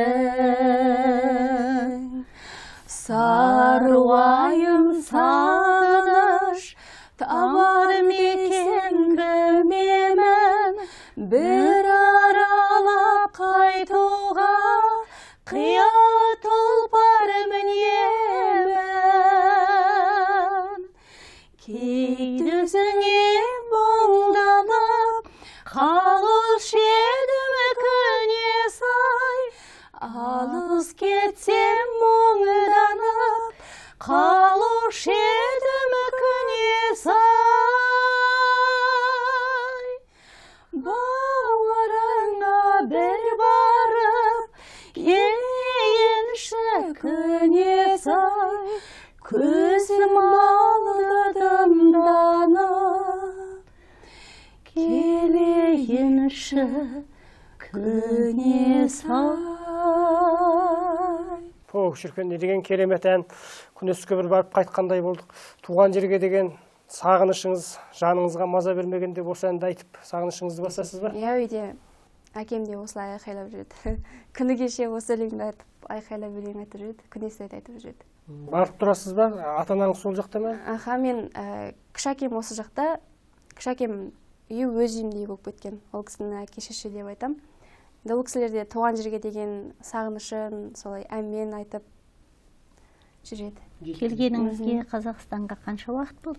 S4: Саруайым сағыныш, табар мекен білмемін, бір аралап қайтуға қия тұлпар мінемін. Кей дүзіңе мұңданып, қалушы едім Күнесай, алыс кетсем мұңданып, қалушы едім Күнесай. Бауырыңа бір барып, ейінші Күнесай, көзім алды дымданып, келейінші Күнесай.
S1: Шіркін, не деген керемет ән. Күнеске бір барып қайтқандай болдық. Туған жерге деген сағынышыңыз жаныңызға маза бергенде осы әнді айтып сағынышыңызды басасыз ба?
S4: Иә, үйде әкем де осылай айқайлап жүреді. Күні кеше осы өлеңді айтып, айқайлап өлең айтып жүреді, Күнесайды айтып жүреді.
S1: Барып тұрасыз ба? Ата-анаңыз сол жақта ма?
S4: Аха, мен кіші әкем осы жақта. Кіші әкем үйі өз үйімдей болып кеткен. Ол кісінің әке-шеше деп айтам. Ол кісілерде туған жерге деген сағынышын солай әнмен айтып жүреді.
S5: Келгеніңізге Қазақстанға қанша уақыт болды?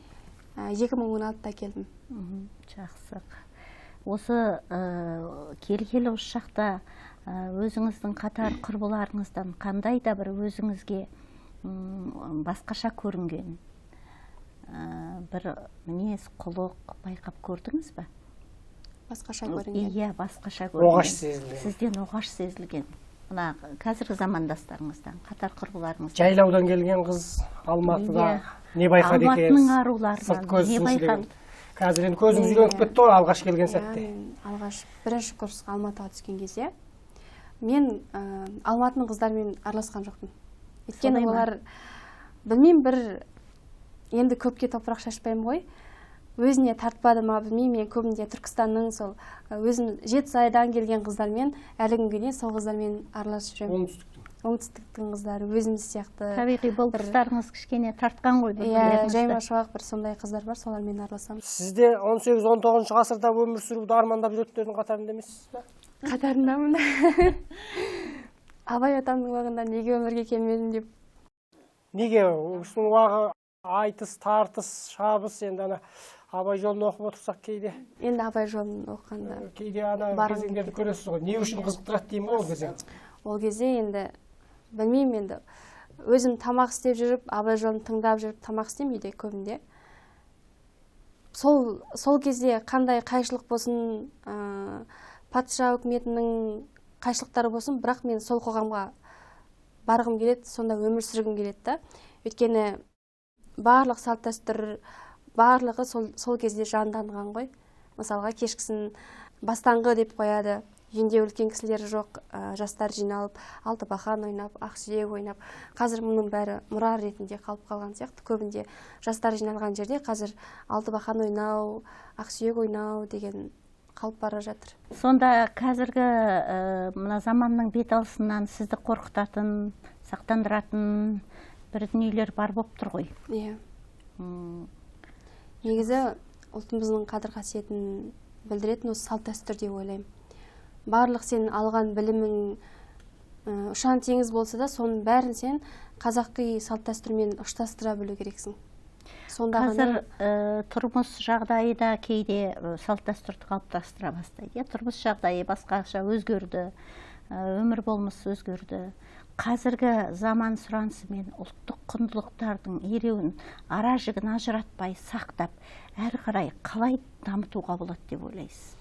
S4: 2016-да келдім.
S5: Жақсы. Осы келгелі осы жақта өзіңіздің қатар құрбыларыңыздан қандай да бір өзіңізге басқаша көрінген бір мінез, құлық байқап көрдіңіз ба?
S4: Басқаша көрінген.
S5: Иә, басқаша көрінген.
S1: Оғаш сезілген.
S5: Сізден оғаш сезілген. мына қазіргі замандастарыңыздан, қатар құрбыларыңыздан?
S1: Жайлаудан келген қыз Алматыда не байқады екенсіз?
S5: Алматының аруларынан не байқады?
S1: Қазір енді көзіңіз үйреніп кетті ғой алғаш келген сәтте.
S4: Алғаш бірінші курсқа Алматыға түскен кезде мен Алматының қыздармен араласқан жоқпын. Өйткені олар білмеймін, бір енді көпке топырақ шашпаймын ғой. Өзіне тартпады ма білмеймін, мен көбінде Түркістанның сол өзім Жетісайдан келген қыздармен әлі күнге дейін сол қыздармен араласып жүремін. Оңтүстіктің қыздары өзіміз сияқты.
S5: Табиғи бұл қыздарыңыз кішкене тартқан ғой.
S4: Иә, жайма шуақ бір сондай қыздар бар, солармен араласамын.
S1: Сізде 18-19 ғасырда өмір сүруді армандап жүретіндердің қатарында емессіз бе?
S4: Қатарындамын. Абай атамның уағында неге өмірге келмедім деп.
S1: Неге? Осының уағы айтыс, тартыс, шабыс, енді ана Абай жолын оқып отырсақ кейде.
S4: Енді Абай жолын оққанда.
S1: Кейде ана кезеңдерді көресіз ғой. Не үшін қызықтырады деймін ғой ол кезең? Ол
S4: кезде енді білмеймін, енді өзім тамақ істеп жүріп, Абай жолын тыңдап жүріп тамақ істеймін үйде көбінде. Сол кезде қандай қайшылық болсын, патша үкіметінің қайшылықтары болсын, бірақ мен сол қоғамға барғым келеді, сонда өмір сүргім келеді да. Өйткені барлық салт дәстүр, барлығы сол кезде жанданған ғой. Мысалға кешкісін бастаңғы деп қояды. Үйінде үлкен кісілер жоқ, жастар жиналып, алтыбақан ойнап, ақсүйек ойнап. Қазір мұның бәрі мұра ретінде қалып қалған сияқты. Көбінде жастар жиналған жерде қазір алтыбақан ойнау, ақсүйек ойнау деген қалып бара жатыр.
S5: Сонда қазіргі мына заманның бет алысынан сізді қорқытатын, сақтандыратын бір дүниелер бар болып тұр ғой.
S4: Иә. Негізі ұлтымыздың қадір қасиетін білдіретін осы салт дәстүр деп ойлаймын. Барлық сен алған білімің ұшан теңіз болса да, соның бәрін сен қазақи салт дәстүрмен ұштастыра білу керексің.
S5: Қазір тұрмыс жағдайы да кейде салт дәстүрді қалыптастыра бастайды. Тұрмыс жағдайы басқаша өзгерді, өмір болмысы өзгерді. Қазіргі заман сұранысымен ұлттық құндылықтардың ереуін, ара жігін ажыратпай сақтап, әрі қарай қалай дамытуға болады деп ойлайсыз?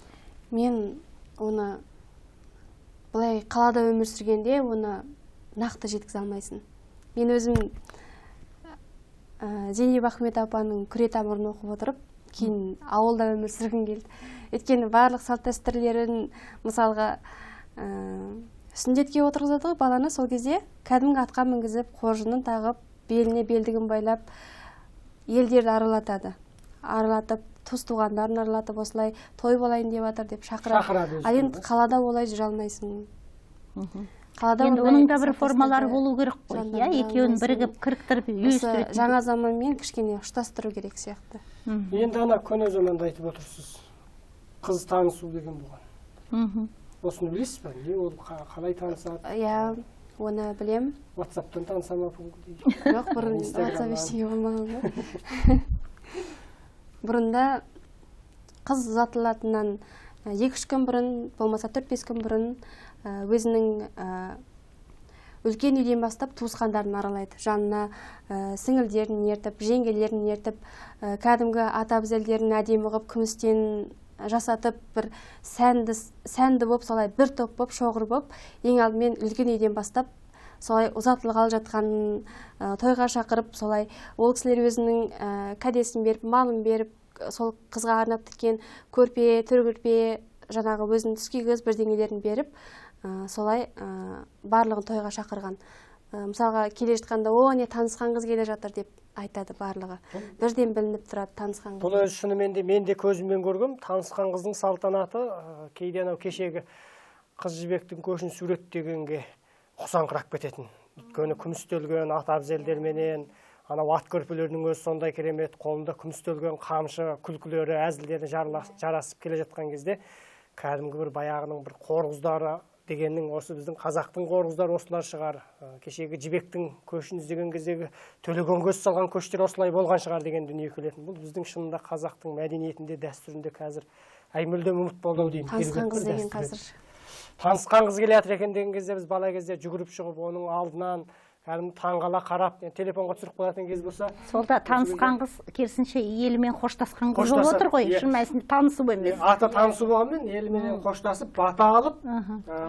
S4: Мен оны былай қалада өмір сүргенде оны нақты жеткізе алмайсың. Мен өзім Зейнеп Ахмет апаның күре тамырын оқып отырып, кейін ауылда өмір сүргім келді. Өйткені барлық салт дәстүрлерін, мысалға сүндетке отырғызады ғой баланы, сол кезде кәдімгі атқа мінгізіп, қоржынын тағып, беліне белдігін байлап, елдерді аралатады. Аралатып, туыс-туғандарын аралатып, осылай той болайын деп жатыр деп шақырады. Ал енді қалада олай жүре алмайсың.
S5: Енді оның да бір формалары болу керек қой, екеуін бірігіп, кіріктіріп, үйлестіріп.
S4: Жаңа заманмен кішкене ұштастыру керек сияқты.
S1: Енді ана көне заманда айтып отырсыз, қыз танысу деген болған. Осыны білесіз бе? Не ол қалай танысады?
S4: Иә, оны білем.
S1: WhatsApp-тан таныса ма?
S4: Жоқ, бұрын WhatsApp ештеңе болмаған. Бұрында қыз ұзатылатыннан 2-3 күн бұрын, болмаса 4-5 күн бұрын өзінің үлкен үйден бастап туысқандарын аралайды. Жанына сіңілдерін ертіп, жеңгелерін ертіп, кәдімгі ата-әбзелдерін әдемі қылып, күмістен жасатып, бір сәнді болып, солай бір топ болып, шоғыр болып, ең алдымен үлкен үйден бастап, солай ұзатылғалы жатқанын тойға шақырып, солай ол кісілер өзінің кәдесін беріп, малын беріп, сол қызға арнап тіккен көрпе, төркөрпе, жаңағы өзінің түскегіз бірдеңелерін беріп, солай барлығын тойға шақырған. Мысалға келе жатқанда, о, не танысқан қыз келе жатыр деп айтады барлығы. Бірден білініп тұрады танысқан қыз.
S1: Бұл шынымен де мен де көзіммен көргім, танысқан қыздың салтанаты кейде анау кешегі қыз жібектің көшін суреттегенге ұқсаңқырап кететін. Өйткені күмістелген ата-әбзелдерменен, анау ат көрпелерінің өзі сондай керемет, қолында күмістелген қамшы, күлкілері, әзілдері жарасып келе жатқан кезде, кәдімгі бір баяғының бір қорғыздары дегеннің осы біздің қазақтың қорғыздары осылар шығар. Кешегі жібектің көшін іздеген кездегі төлеген көз салған көштер осылай болған шығар деген дүние келетін. Бұл біздің шынында қазақтың мәдениетінде, дәстүрінде қазір мүлдем ұмыт болды деймін.
S4: Танысқан қыз деген қазір.
S1: Танысқан қыз келе жатыр екен деген кезде біз бала кезде жүгіріп шығып, оның алдынан кәдімгі таңғала қарап, телефонға түсіріп қоятын кез болса.
S5: Солда танысқан қыз керісінше елімен қоштасқан қыз болып отыр ғой, шын мәнісінде танысу емес.
S1: Ата танысу болғанмен еліменен қоштасып, бата алып,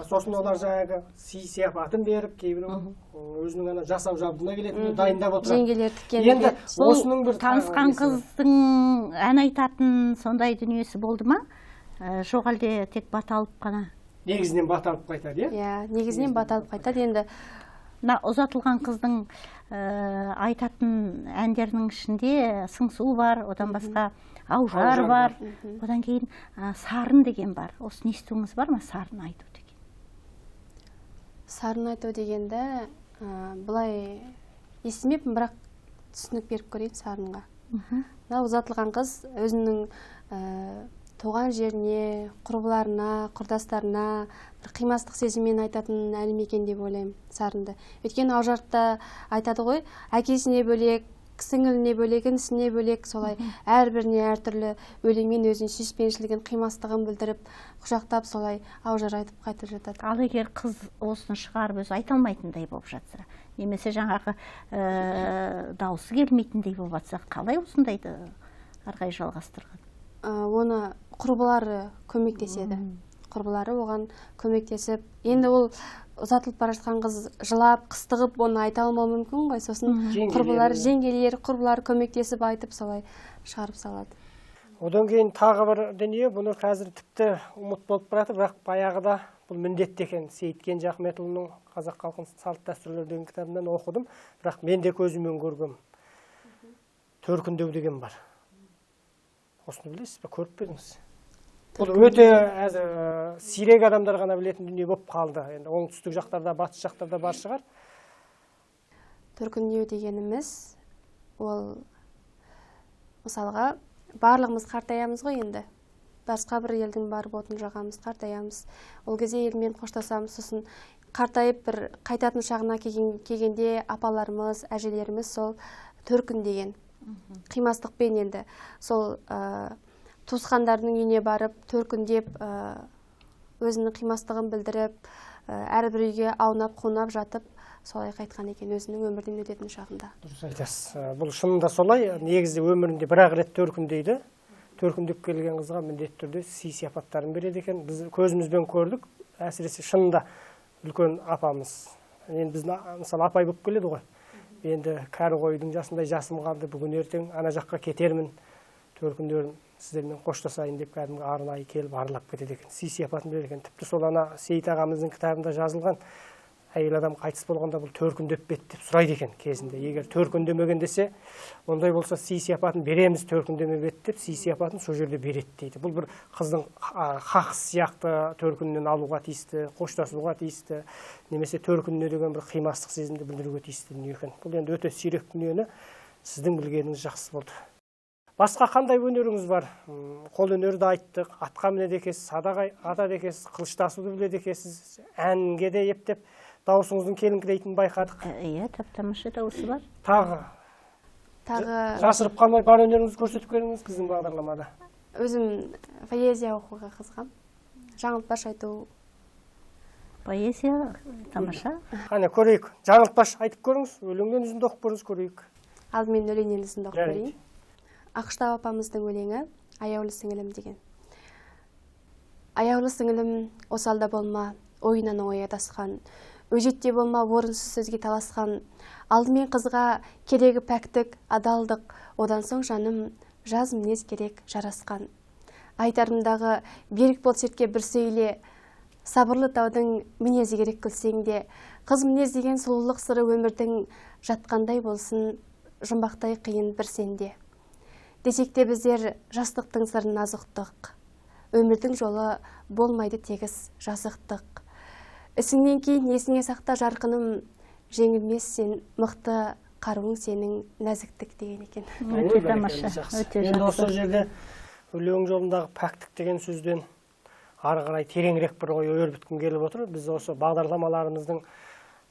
S1: сосын олар жаңағы сый-сияпатын беріп, кейбір өзінің ана жасау жабдығына келетін дайындап отырады.
S4: Жеңгелер тіккен.
S1: Енді осының бір
S5: танысқан қыздың ән айтатын сондай дүниесі болды ма? Жоқ әлде тек бата алып қана?
S1: Негізінен бата алып қайтады,
S4: иә? Негізінен бата алып қайтады. Енді
S5: ұзатылған қыздың айтатын әндерінің ішінде сыңсу бар, одан басқа аужар бар, одан кейін сарын деген бар. Осы не естуіңіз бар ма, сарын айту деген?
S4: Сарын айту дегенді бұлай естімеппін, бірақ түсінік беріп көрейін сарынға. Ұзатылған қыз өзінің туған жеріне, құрбыларына, құрдастарына қимастық сезіммен айтатын ән екен деп ойлаймын сарынды. Өйткені аужартта айтады ғой, әкесіне бөлек, сіңіліне бөлек, інісіне бөлек, солай әрбіріне әртүрлі өлеңмен өзінің сүйіспеншілігін, қимастығын білдіріп, құшақтап солай аужар айтып қайтып жатады.
S5: Ал егер қыз осыны шығарып өзі айта алмайтындай болып жатса, немесе жаңағы дауысы келмейтіндей болып жатса, қалай осындайды арқай жалғастырған?
S4: Оны құрбылары көмектеседі. Құрбылары оған көмектесіп, енді ол ұзатылып бара жатқан қыз жылап, қыстығып, оны айта алмауы мүмкін ғой. Сосын құрбылары, жеңгелер, құрбылары көмектесіп айтып, солай шығарып салады.
S1: Одан кейін тағы бір дүние, бұны қазір тіпті ұмыт болып барады, бірақ баяғыда бұл міндетті екен. Сейіткен Жақметұлының қазақ халқының салт дәстүрлері деген кітабынан оқыдым, бірақ мен де көзіммен көргем. Төркіндеу деген бар. Осыны білесіз бе, көріп беріңіз. Бұл өте сирек адамдар ғана білетін дүние болып қалды. Енді оңтүстік жақтарда, батыс жақтарда бар шығар.
S4: Төркіндеу дегеніміз, ол мысалға барлығымыз қартаямыз ғой енді. Басқа бір елдің барып отын жағамыз, қартаямыз. Ол кезде елмен қоштасамыз, сосын қартайып бір қайтатын шағына келгенде апаларымыз, әжелеріміз сол төркін деген қимастықпен енді сол туысқандардың үйіне барып төркіндеп өзінің қимастығын білдіріп әрбір үйге аунап қонап жатып солай қайтқан екен өзінің өмірден өтетін шағында.
S1: Дұрыс айтасыз. Бұл шынында солай. Негізі өмірінде бір-ақ рет төркіндейді. Төркіндеп келген қызға міндетті түрде сый-сияпаттарын береді екен. Біз көзімізбен көрдік. Әсіресе шынында үлкен апамыз. Енді біз мысалы апай болып келеді ғой. Енді кәрі қойдың жасындай жасым қалды, бүгін ертең ана жаққа кетермін, төркіндерін сіздермен қоштасайын деп кәдімгі арнайы келіп аралап кетеді екен, сый-сияпатын береді екен. Тіпті сол ана Сейіт ағамыздың кітабында жазылған, әйел адам қайтыс болғанда бұл төркіндеп бет деп сұрайды екен кезінде. Егер төркіндемеген десе, ондай болса сый-сияпатын береміз, төркіндеме бет деп, сый-сияпатын сол жерде береді дейді. Бұл бір қыздың хақысы сияқты төркіннен алуға тиісті, қоштасуға тиісті, немесе төркініне деген бір қимастық сезімді білдіруге тиісті дүние екен. Бұл енді өте сирек дүниені сіздің білгеніңіз жақсы болды. Басқа қандай өнеріңіз бар? Қол өнерді айттық, атқа мінеді екенсіз, атады екенсіз, қылыштасуды біледі екенсіз, әнге де ептеп дауысыңыздың келіңкірейтінін байқадық.
S5: Иә, тап-тамаша дауысы бар.
S1: Тағы жасырып қалмай бар өнеріңізді көрсетіп беріңіз біздің бағдарламада.
S4: Өзім поэзия оқуға қызығам. Жаңылтпаш айту.
S5: Поэзия тамаша.
S1: Қане көрейік. Жаңылтпаш айтып көріңіз, өлеңнен үзінді оқып көріңіз, көрейік.
S4: Алдымен өлеңнен үзінді оқып көрейін. Ақштау апамыздың өлеңі «Аяулы сіңілім» деген. Аяулы сіңілім, осалда болма, ойынан ой адасқан, өжетте болма, орынсыз сөзге таласқан, алдымен қызға керегі пәктік, адалдық, одан соң жаным, жаз мінез керек, жарасқан. Айтарымдағы берік бол сертке бір сөйле, сабырлы таудың мінезі керек күлсеңде, қыз мінез деген сұлулық сыры өмірдің жатқандай болсын, жұмбақтай қиын бір сенде. Десекте біздер жастықтың сырын азықтық, өмірдің жолы болмайды тегіс жазықтық. Ісіңнен кейін есіңе сақта жарқыным, жеңілмес сен, мықты қаруың сенің нәзіктік деген екен.
S5: Өте тамаша, өте
S1: Енді осы
S5: жақсы.
S1: жерде өлең жолындағы пәктік деген сөзден ары қарай тереңірек бір ой өрбіткім келіп отыр. Біз осы бағдарламаларымыздың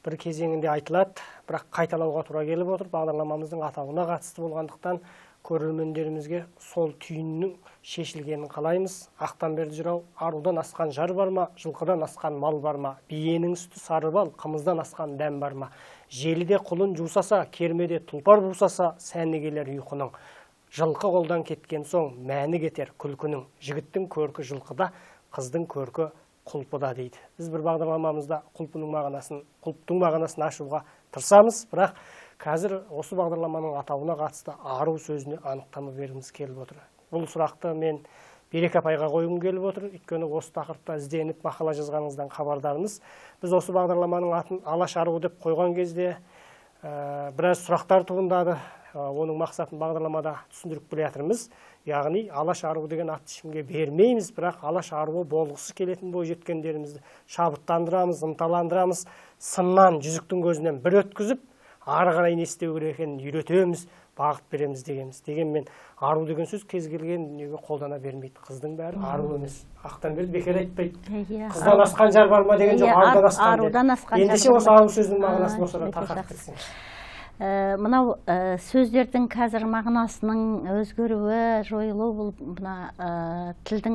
S1: бір кезеңінде айтылады, бірақ қайталауға тура келіп отыр. Бағдарламамыздың атауына қатысты болғандықтан көрермендерімізге сол түйіннің шешілгенін қалаймыз. Ақтанберді жырау: арудан асқан жар бар ма, жылқыдан асқан мал бар ма, биенің үсті сары бал, қымыздан асқан дәм бар ма, желіде құлын жусаса, кермеде тұлпар бусаса, сәні келер ұйқының, жылқы қолдан кеткен соң мәні кетер күлкінің, жігіттің көркі жылқыда, қыздың көркі құлпыда дейді. Біз бір бағдарламамызда құлпының мағынасын ашуға тырысамыз, бірақ қазір осы бағдарламаның атауына қатысты ару сөзіне анықтама бергіміз келіп отыр. Бұл сұрақты мен Берек апайға қойғым келіп отыр, өйткені осы тақырыпта ізденіп мақала жазғаныңыздан хабардармыз. Біз осы бағдарламаның атын Алаш аруы деп қойған кезде біраз сұрақтар туындады. Оның мақсатын бағдарламада түсіндіріп біле жатырмыз. Яғни Алаш аруы деген атты ешкімге бермейміз, бірақ Алаш аруы болғысы келетін бойжеткендерімізді шабыттандырамыз, ынталандырамыз, сыннан, жүзіктің көзінен бір өткізіп, ары қарай не істеу керек екенін үйретеміз, бағыт береміз дегенбіз. Дегенмен ару деген сөз кез келген дүниеге қолдана бермейді. Қыздың бәрі ару емес. Ақтанберді бекер айтпайды. Қыздан асқан жар бар ма деген жоқ, арудан асқан. Ендеше осы ару сөздің мағынасын осыған тақап кетсең.
S5: Мынау сөздердің қазір мағынасының өзгеруі, жойылуы бұл тілдің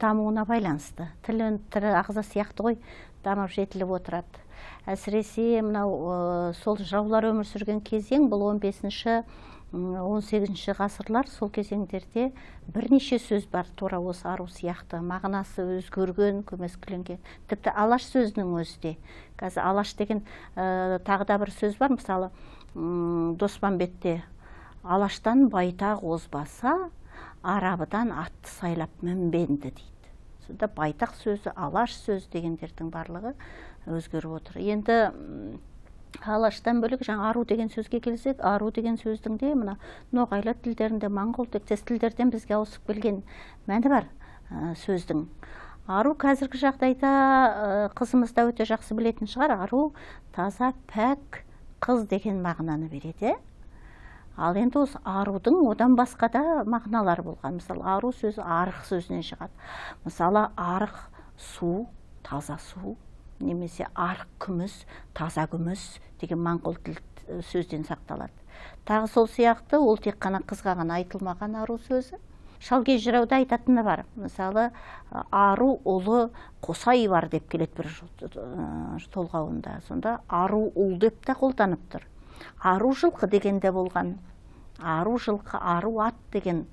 S5: дамуына байланысты. Тіл тірі ағза сияқты ғой, дамып жетіліп отырады. Әсіресе мынау сол жыраулар өмір сүрген кезең, бұл 15-18 ғасырлар, сол кезеңдерде бірнеше сөз бар, тура осы ару сияқты, мағынасы өзгерген, көмескіленген. Тіпті алаш сөзінің өзі де. Қазір алаш деген тағы да бір сөз бар, мысалы Доспанбетте: алаштан байтақ озбаса, арабыдан атты сайлап мінбенді дейді. Сонда байтақ сөзі, алаш сөзі дегендердің барлығы өзгеріп отыр. Енді алаштан бөлек жаңа ару деген сөзге келсек, ару деген сөздің де мына ноғайлы тілдерінде, моңғол тектес тілдерден бізге ауысып келген мәні бар сөздің. Ару қазіргі жағдайда қызымыз да өте жақсы білетін шығар. Ару таза, пәк қыз деген мағынаны береді. Ал енді осы арудың одан басқа да мағыналары болған. Мысалы, ару сөзі арық сөзінен шығады. Мысалы, арық су, таза су, немесе арық күміс, таза күміс деген моңғол тіл сөзден сақталады. Тағы сол сияқты, ол тек қана қызға ғана айтылмаған ару сөзі. Шалгей жырауда айтатыны бар. Мысалы, ару ұлы қосай бар деп келеді бір толғауында. Сонда ару ұл деп те қолданып тұр. Ару жылқы деген де болған. Ару жылқы, ару ат деген,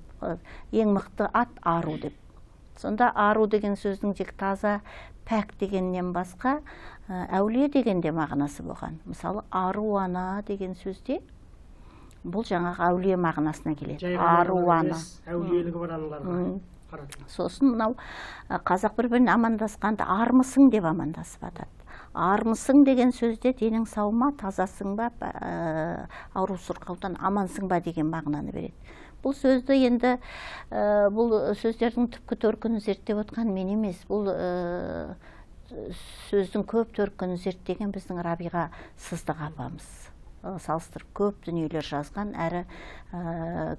S5: ең мықты ат ару деп. Сонда ару деген сөздің тек таза, пәк дегеннен басқа әулие деген де мағынасы болған. Мысалы, ару ана деген сөзде бұл жаңағы әулие мағынасына келеді. Аруана.
S1: Әулиелігі бар аналарға.
S5: Сосын мынау қазақ бір-біріне амандасқанда армысың деп амандасып атады. Армысың деген сөзде денің сау ма, тазасың ба, ауру сырқаудан амансың ба деген мағынаны береді. Бұл сөзді енді бұл сөздердің түпкі төркінін зерттеп отқан мен емес. Бұл сөздің көп төркінін зерттеген біздің Рабиға Сыздық апамыз. Салыстырып көп дүниелер жазған, әрі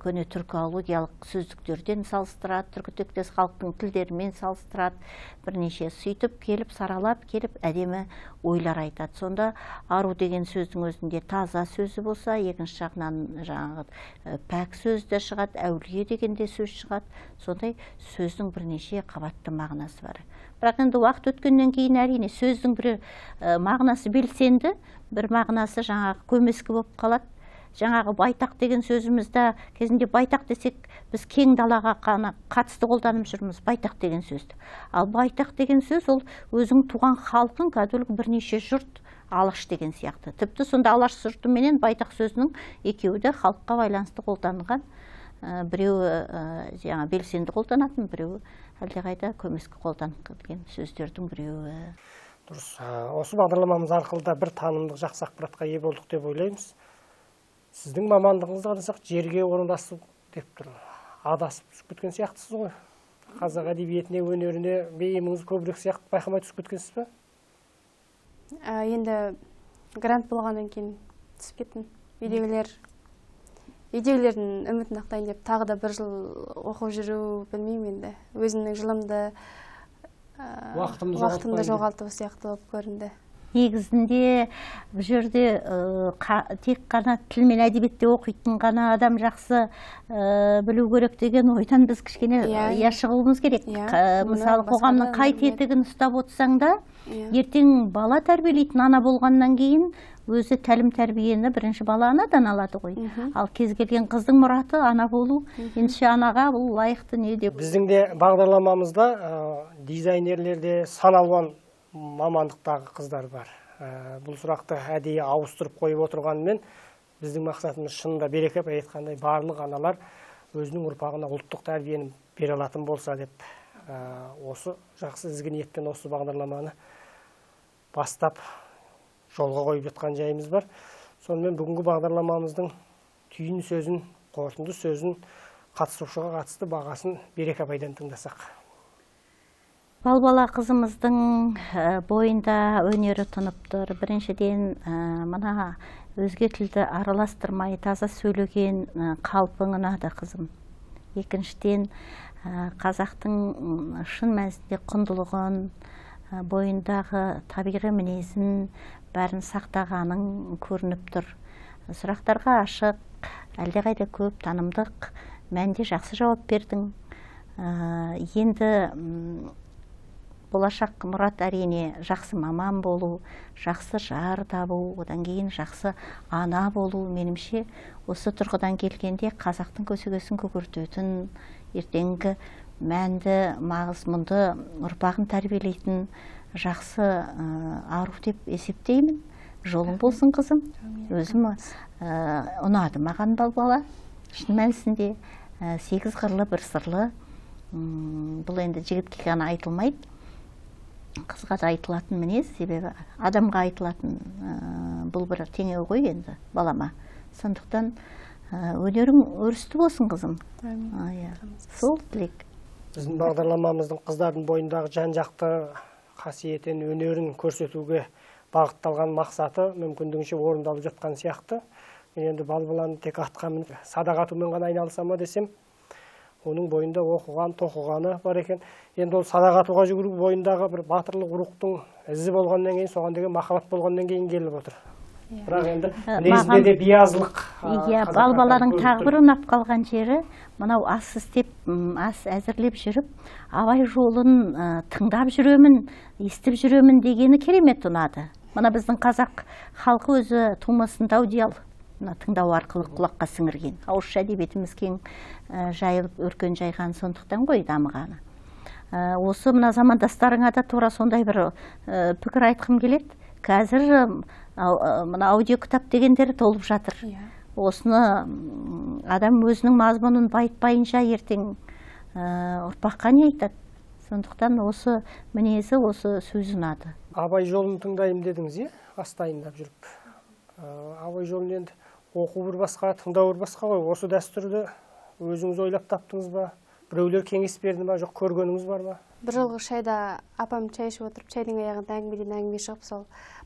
S5: көне түркологиялық сөздіктерден салыстырады, түркі тектес халықтың тілдерімен салыстырады, бірнеше сөйтіп келіп, саралап келіп, әдемі ойлар айтады. Сонда ару деген сөздің өзінде таза сөзі болса, екінші жағынан жаңағы пәк сөзі де шығады, әулие деген де сөз шығады. Сондай сөздің бірнеше қабатты мағынасы бар. Бірақ енді уақыт өткеннен кейін әрине сөздің бір мағынасы белсенді, бір мағынасы жаңағы көмескі болып қалады. Жаңағы байтақ деген сөзімізді кезінде байтақ десек, біз кең далаға қатысты қолданып жүрміз байтақ деген сөзді. Ал байтақ деген сөз ол өзің туған халқың, кәдімгі бірнеше жұрт, алаш деген сияқты. Тіпті сонда алаш жұрты менен байтақ сөзінің екеуі де халыққа байланысты қолданылған. Біреуі жаңа белсенді қолданатын, біреуі әлдеқайда көмескі қолданып келген сөздердің біреуі.
S1: Дұрыс. Осы бағдарламамыз арқылы да бір танымдық жақсы ақпаратқа ие болдық деп ойлаймыз. Сіздің мамандығыңызды қарасақ, жерге орындасу деп тұр. Адасып түсіп кеткен сияқтысыз ғой. Қазақ әдебиетіне, өнеріне бейіміңіз көбірек сияқты байқамай түсіп кеткенсіз бе?
S4: Енді грант болғаннан кейін түсіп кеттім. Үйдегілердің үмітін ақтайын деп тағы да бір жыл оқып жүру, білмеймін енді. Өзімнің жылымды уақытымды жоғалтып сияқты болып көрінді.
S5: негізінде бұл жерде тек қана тіл мен әдебиетте оқитын ғана адам жақсы білу керек деген ойдан біз кішкене шығуымыз керек. Мысалы қоғамның қай тетігін ұстап отырсаң да, ертең бала тәрбиелейтін ана болғаннан кейін өзі тәлім тәрбиені бірінші бала анадан алады ғой. Ал кез келген қыздың мұраты ана болу. Ендеше анаға бұл лайықты не деп.
S1: Біздің де бағдарламамызда дизайнерлерде сан алуан мамандықтағы қыздар бар. Бұл сұрақты әдейі ауыстырып қойып отырғанымен, біздің мақсатымыз шынында береке апай айтқандай барлық аналар өзінің ұрпағына ұлттық тәрбиені бере алатын болса деп, осы жақсы ізгі ниетпен осы бағдарламаны бастап жолға қойып жатқан жайымыз бар. Сонымен бүгінгі бағдарламамыздың түйін сөзін, қорытынды сөзін, қатысушыға қатысты бағасын береке апайдан тыңдасақ.
S5: Балбала қызымыздың бойында өнері тұнып тұр. Біріншіден, мына өзге тілді араластырмай таза сөйлеген қалпың ұнады қызым. Екіншіден, қазақтың шын мәнісінде құндылығын, бойындағы табиғи мінезін бәрін сақтағаның көрініп тұр. Сұрақтарға ашық, әлдеқайда көп танымдық, мәнде жақсы жауап бердің. Енді болашақ мұрат әрине жақсы маман болу, жақсы жар табу, одан кейін жақсы ана болу. Менімше осы тұрғыдан келгенде қазақтың көсегесін көгертетін, ертеңгі мәнді, мағызмұнды ұрпағын тәрбиелейтін жақсы ару деп есептеймін. Жолың болсын қызым. Өзім ұнады маған балбала. Шын мәнісінде 8 қырлы бір сырлы. Бұл енді жігітке ғана айтылмайды. Қызға да айтылатын мінез, себебі адамға айтылатын бұл бір теңеу ғой енді балама. Сондықтан өнерің өрісті болсын қызым. Сол тілек.
S1: Біздің бағдарламамыздың қыздардың бойындағы жан-жақты қасиетін, өнерін көрсетуге бағытталған мақсаты мүмкіндігінше орындалып жатқан сияқты. Мен енді балбаланы тек атқа мініп садақ атумен ғана айналысама десем, оның бойында оқыған, тоқығаны бар екен. Енді ол садақ атуға жүгіру бойындағы бір батырлық рухтың ізі болғаннан кейін, соған деген махаббат болғаннан кейін келіп отыр. Бірақ енді мінезінде де биязылық.
S5: Балбаланың тағы бір ұнап қалған жері, мынау ас істеп, ас әзірлеп жүріп, абай жолын тыңдап жүремін, естіп жүремін дегені керемет ұнады. Мына біздің қазақ халқы өзі тумысында аудиал, тыңдау арқылы құлаққа сіңірген. Ауызша әдебиетіміз кең жайылып, өркен жайған, сондықтан ғой дамығаны. Осы мына замандастарыңа да тура сондай бір пікір айтқым келеді. Қазір мына аудио кітап дегендері толып жатыр. Осыны адам өзінің мазмұнын байытпайынша ертең ұрпаққа не айтады. Сондықтан осы мінезі, осы сөз ұнады.
S1: Абай жолын тыңдайым дедіңіз, ас дайындап жүріп. Абай жолын енді оқу бір басқа, тыңдау бір басқа ғой. Осы дәстүрді өзіңіз ойлап таптыңыз ба? Біреулер кеңес берді ма, жоқ көргеніңіз бар ма?
S4: Бір жылғы шайда апам чай ішіп отырып, чайдың аяғында әңгімеден әңгіме шығып, сол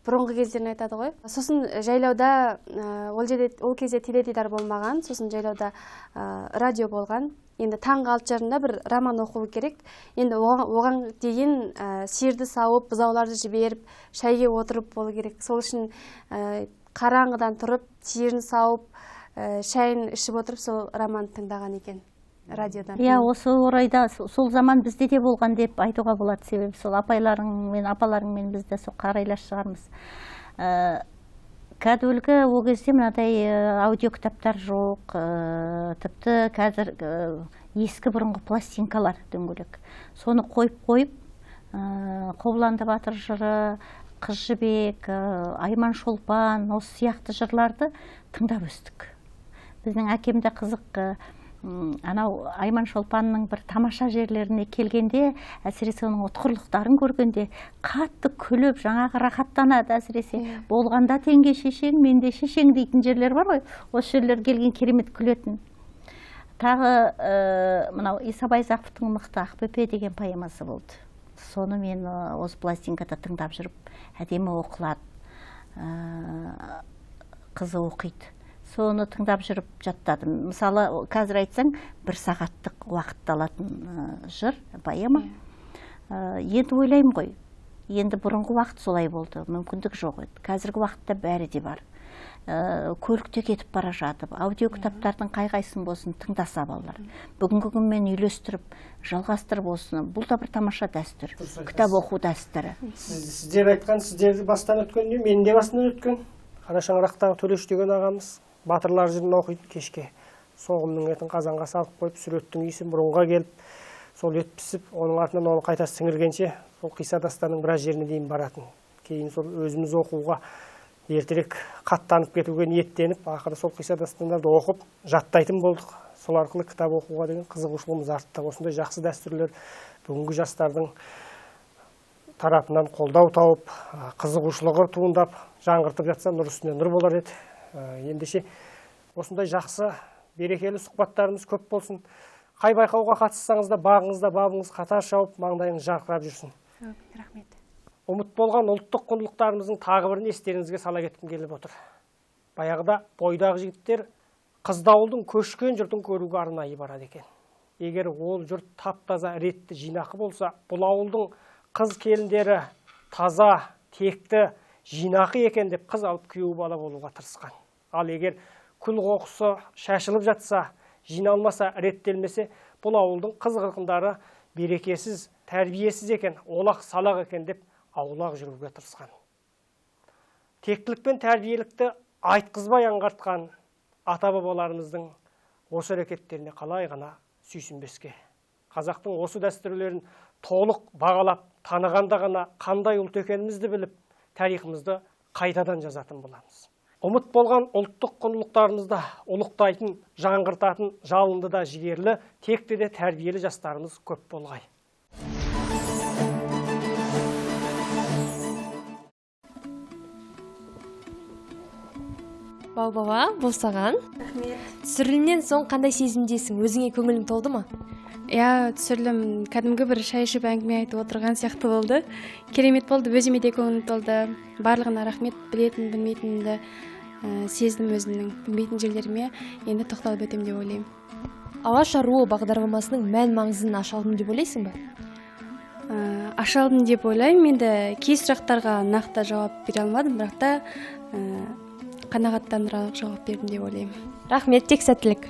S4: бұрынғы кездерін айтады ғой. Сосын жайлауда ол кезде теледидар болмаған, сосын жайлауда радио болған. Енді таңғы 6:30-да бір роман оқу керек. Енді оған дейін сиырды сауып, бұзауларды жіберіп, шайге отырып болу керек. Сол үшін қараңғыдан тұрып, сиырын сауып, шайын ішіп отырып, сол романды тыңдаған екен. Радиодан.
S5: Осы орайда сол заман бізде де болған деп айтуға болады, себебі сол апайларың мен апаларың мен бізде сол қарайлас шығармыз. Кәдімгі ол кезде мынадай аудио кітаптар жоқ, тіпті қазір ескі бұрынғы пластинкалар дөңгелек. Соны қойып, Қобыланды батыр жыры, Қыз жібек, Айман шолпан, осы сияқты жырларды тыңдап өстік. Біздің әкемде қызық, анау Айман шолпанның бір тамаша жерлеріне келгенде, әсіресе оның ұтқырлықтарын көргенде, қатты күліп, жаңағы рахаттанады. Әсіресе болғанда теңге шешең, менде шешең дейтін жерлер бар ғой, осы жерлер келген керемет күлетін. Тағы мынау Иса Байзақовтың мықты Ақбөпе деген поэмасы болды. Соны мен осы пластинкада тыңдап жүріп, әдемі оқылады, қызы оқиды. Соны тыңдап жүріп жаттадым. Мысалы, қазір айтсаң, 1 сағаттық уақытты алатын жыр, поэма. Енді ойлаймын ғой, енді бұрынғы уақыт солай болды, мүмкіндік жоқ еді. Қазіргі уақытта бәрі де бар. Көлікте кетіп бара жатып, аудио кітаптардың қай-қайсын болсын тыңдаса балалар. Бүгінгі күнмен үйлестіріп, жалғастырып осыны. Бұл да бір тамаша дәстүр. Кітап оқу дәстүрі.
S1: Сіздер айтқан, сіздерді бастан өткен не, менің де басынан өткен. Қара шаңырақтағы Төлеш деген ағамыз батырлар жырын оқиды кешке. Соғымның етін қазанға салып қойып, сүреттің иісі мұрынға келіп, сол ет пісіп, оның артынан оны қайта сіңіргенше, сол қиса дастанның біраз жеріне дейін баратын. Кейін сол өзіміз оқуға ертерек қаттанып кетуге ниеттеніп, ақыры сол қиса дастандарды оқып, жаттайтын болдық. Сол арқылы кітап оқуға деген қызығушылығымыз артты. Осындай жақсы дәстүрлер бүгінгі жастардың тарапынан қолдау тауып, қызығушылығы туындап, жаңғыртып жатса, нұр үстіне нұр болар еді. Ендеше осындай жақсы, берекелі сұхбаттарымыз көп болсын. Қай байқауға қатыссаңыз да, бағыңызда бабыңыз қатар шауып, маңдайыңыз жарқырап жүрсін.
S4: Рахмет.
S1: Ұмыт болған ұлттық құндылықтарымыздың тағы бірін естеріңізге сала кеткім келіп отыр. Баяғыда бойдағы жігіттер қыздауылдың көшкен жұртын көруге арнайы барады екен. Егер ол жұрт тап-таза ретті жинақы болса, бұл ауылдың қыз келіндері таза, текті, жинақы екен деп қыз алып күйеу бала болуға тырысқан. Ал егер күл қоқысы шашылып жатса, жиналмаса, реттелмесе, бұл ауылдың қыз қырқындары берекесіз, тәрбиесіз екен, олақ салақ екен деп аулақ жүруге тырысқан. Тектілік пен тәрбиелікті айтқызбай аңғартқан ата-бабаларымыздың осы әрекеттеріне қалай ғана сүйсінбеске. Қазақтың осы дәстүрлерін толық бағалап, танығанда ғана қандай ұлт екенімізді біліп, тарихымызды қайтадан жазатын боламыз. Ұмыт болған ұлттық құндылықтарымызды ұлықтайтын, жаңғыртатын жалынды да жігерлі, текті де тәрбиелі жастарымыз көп болғай.
S3: Бау-баба, бұл саған. Түсірілімнен соң қандай сезімдесің? Өзіңе көңілің толды ма?
S4: Түсірілім кәдімгі бір шай ішіп әңгіме айтып отырған сияқты болды. Керемет болды, өзіме де көңілім толды. Барлығына рахмет, білетін, білмейтінімді сездім өзімнің. Білмейтін жерлеріме енді тоқталып өтем деп ойлаймын.
S3: Алаш аруы бағдарламасының мән-маңызын аша алдым деп ойлайсың ба?
S4: Аша алдым деп ойлаймын. Енді кей сұрақтарға нақты жауап бере алмадым, бірақ та қанағаттандырарлық жауап бердім деп ойлаймын.
S3: Рахмет, тек сәттілік.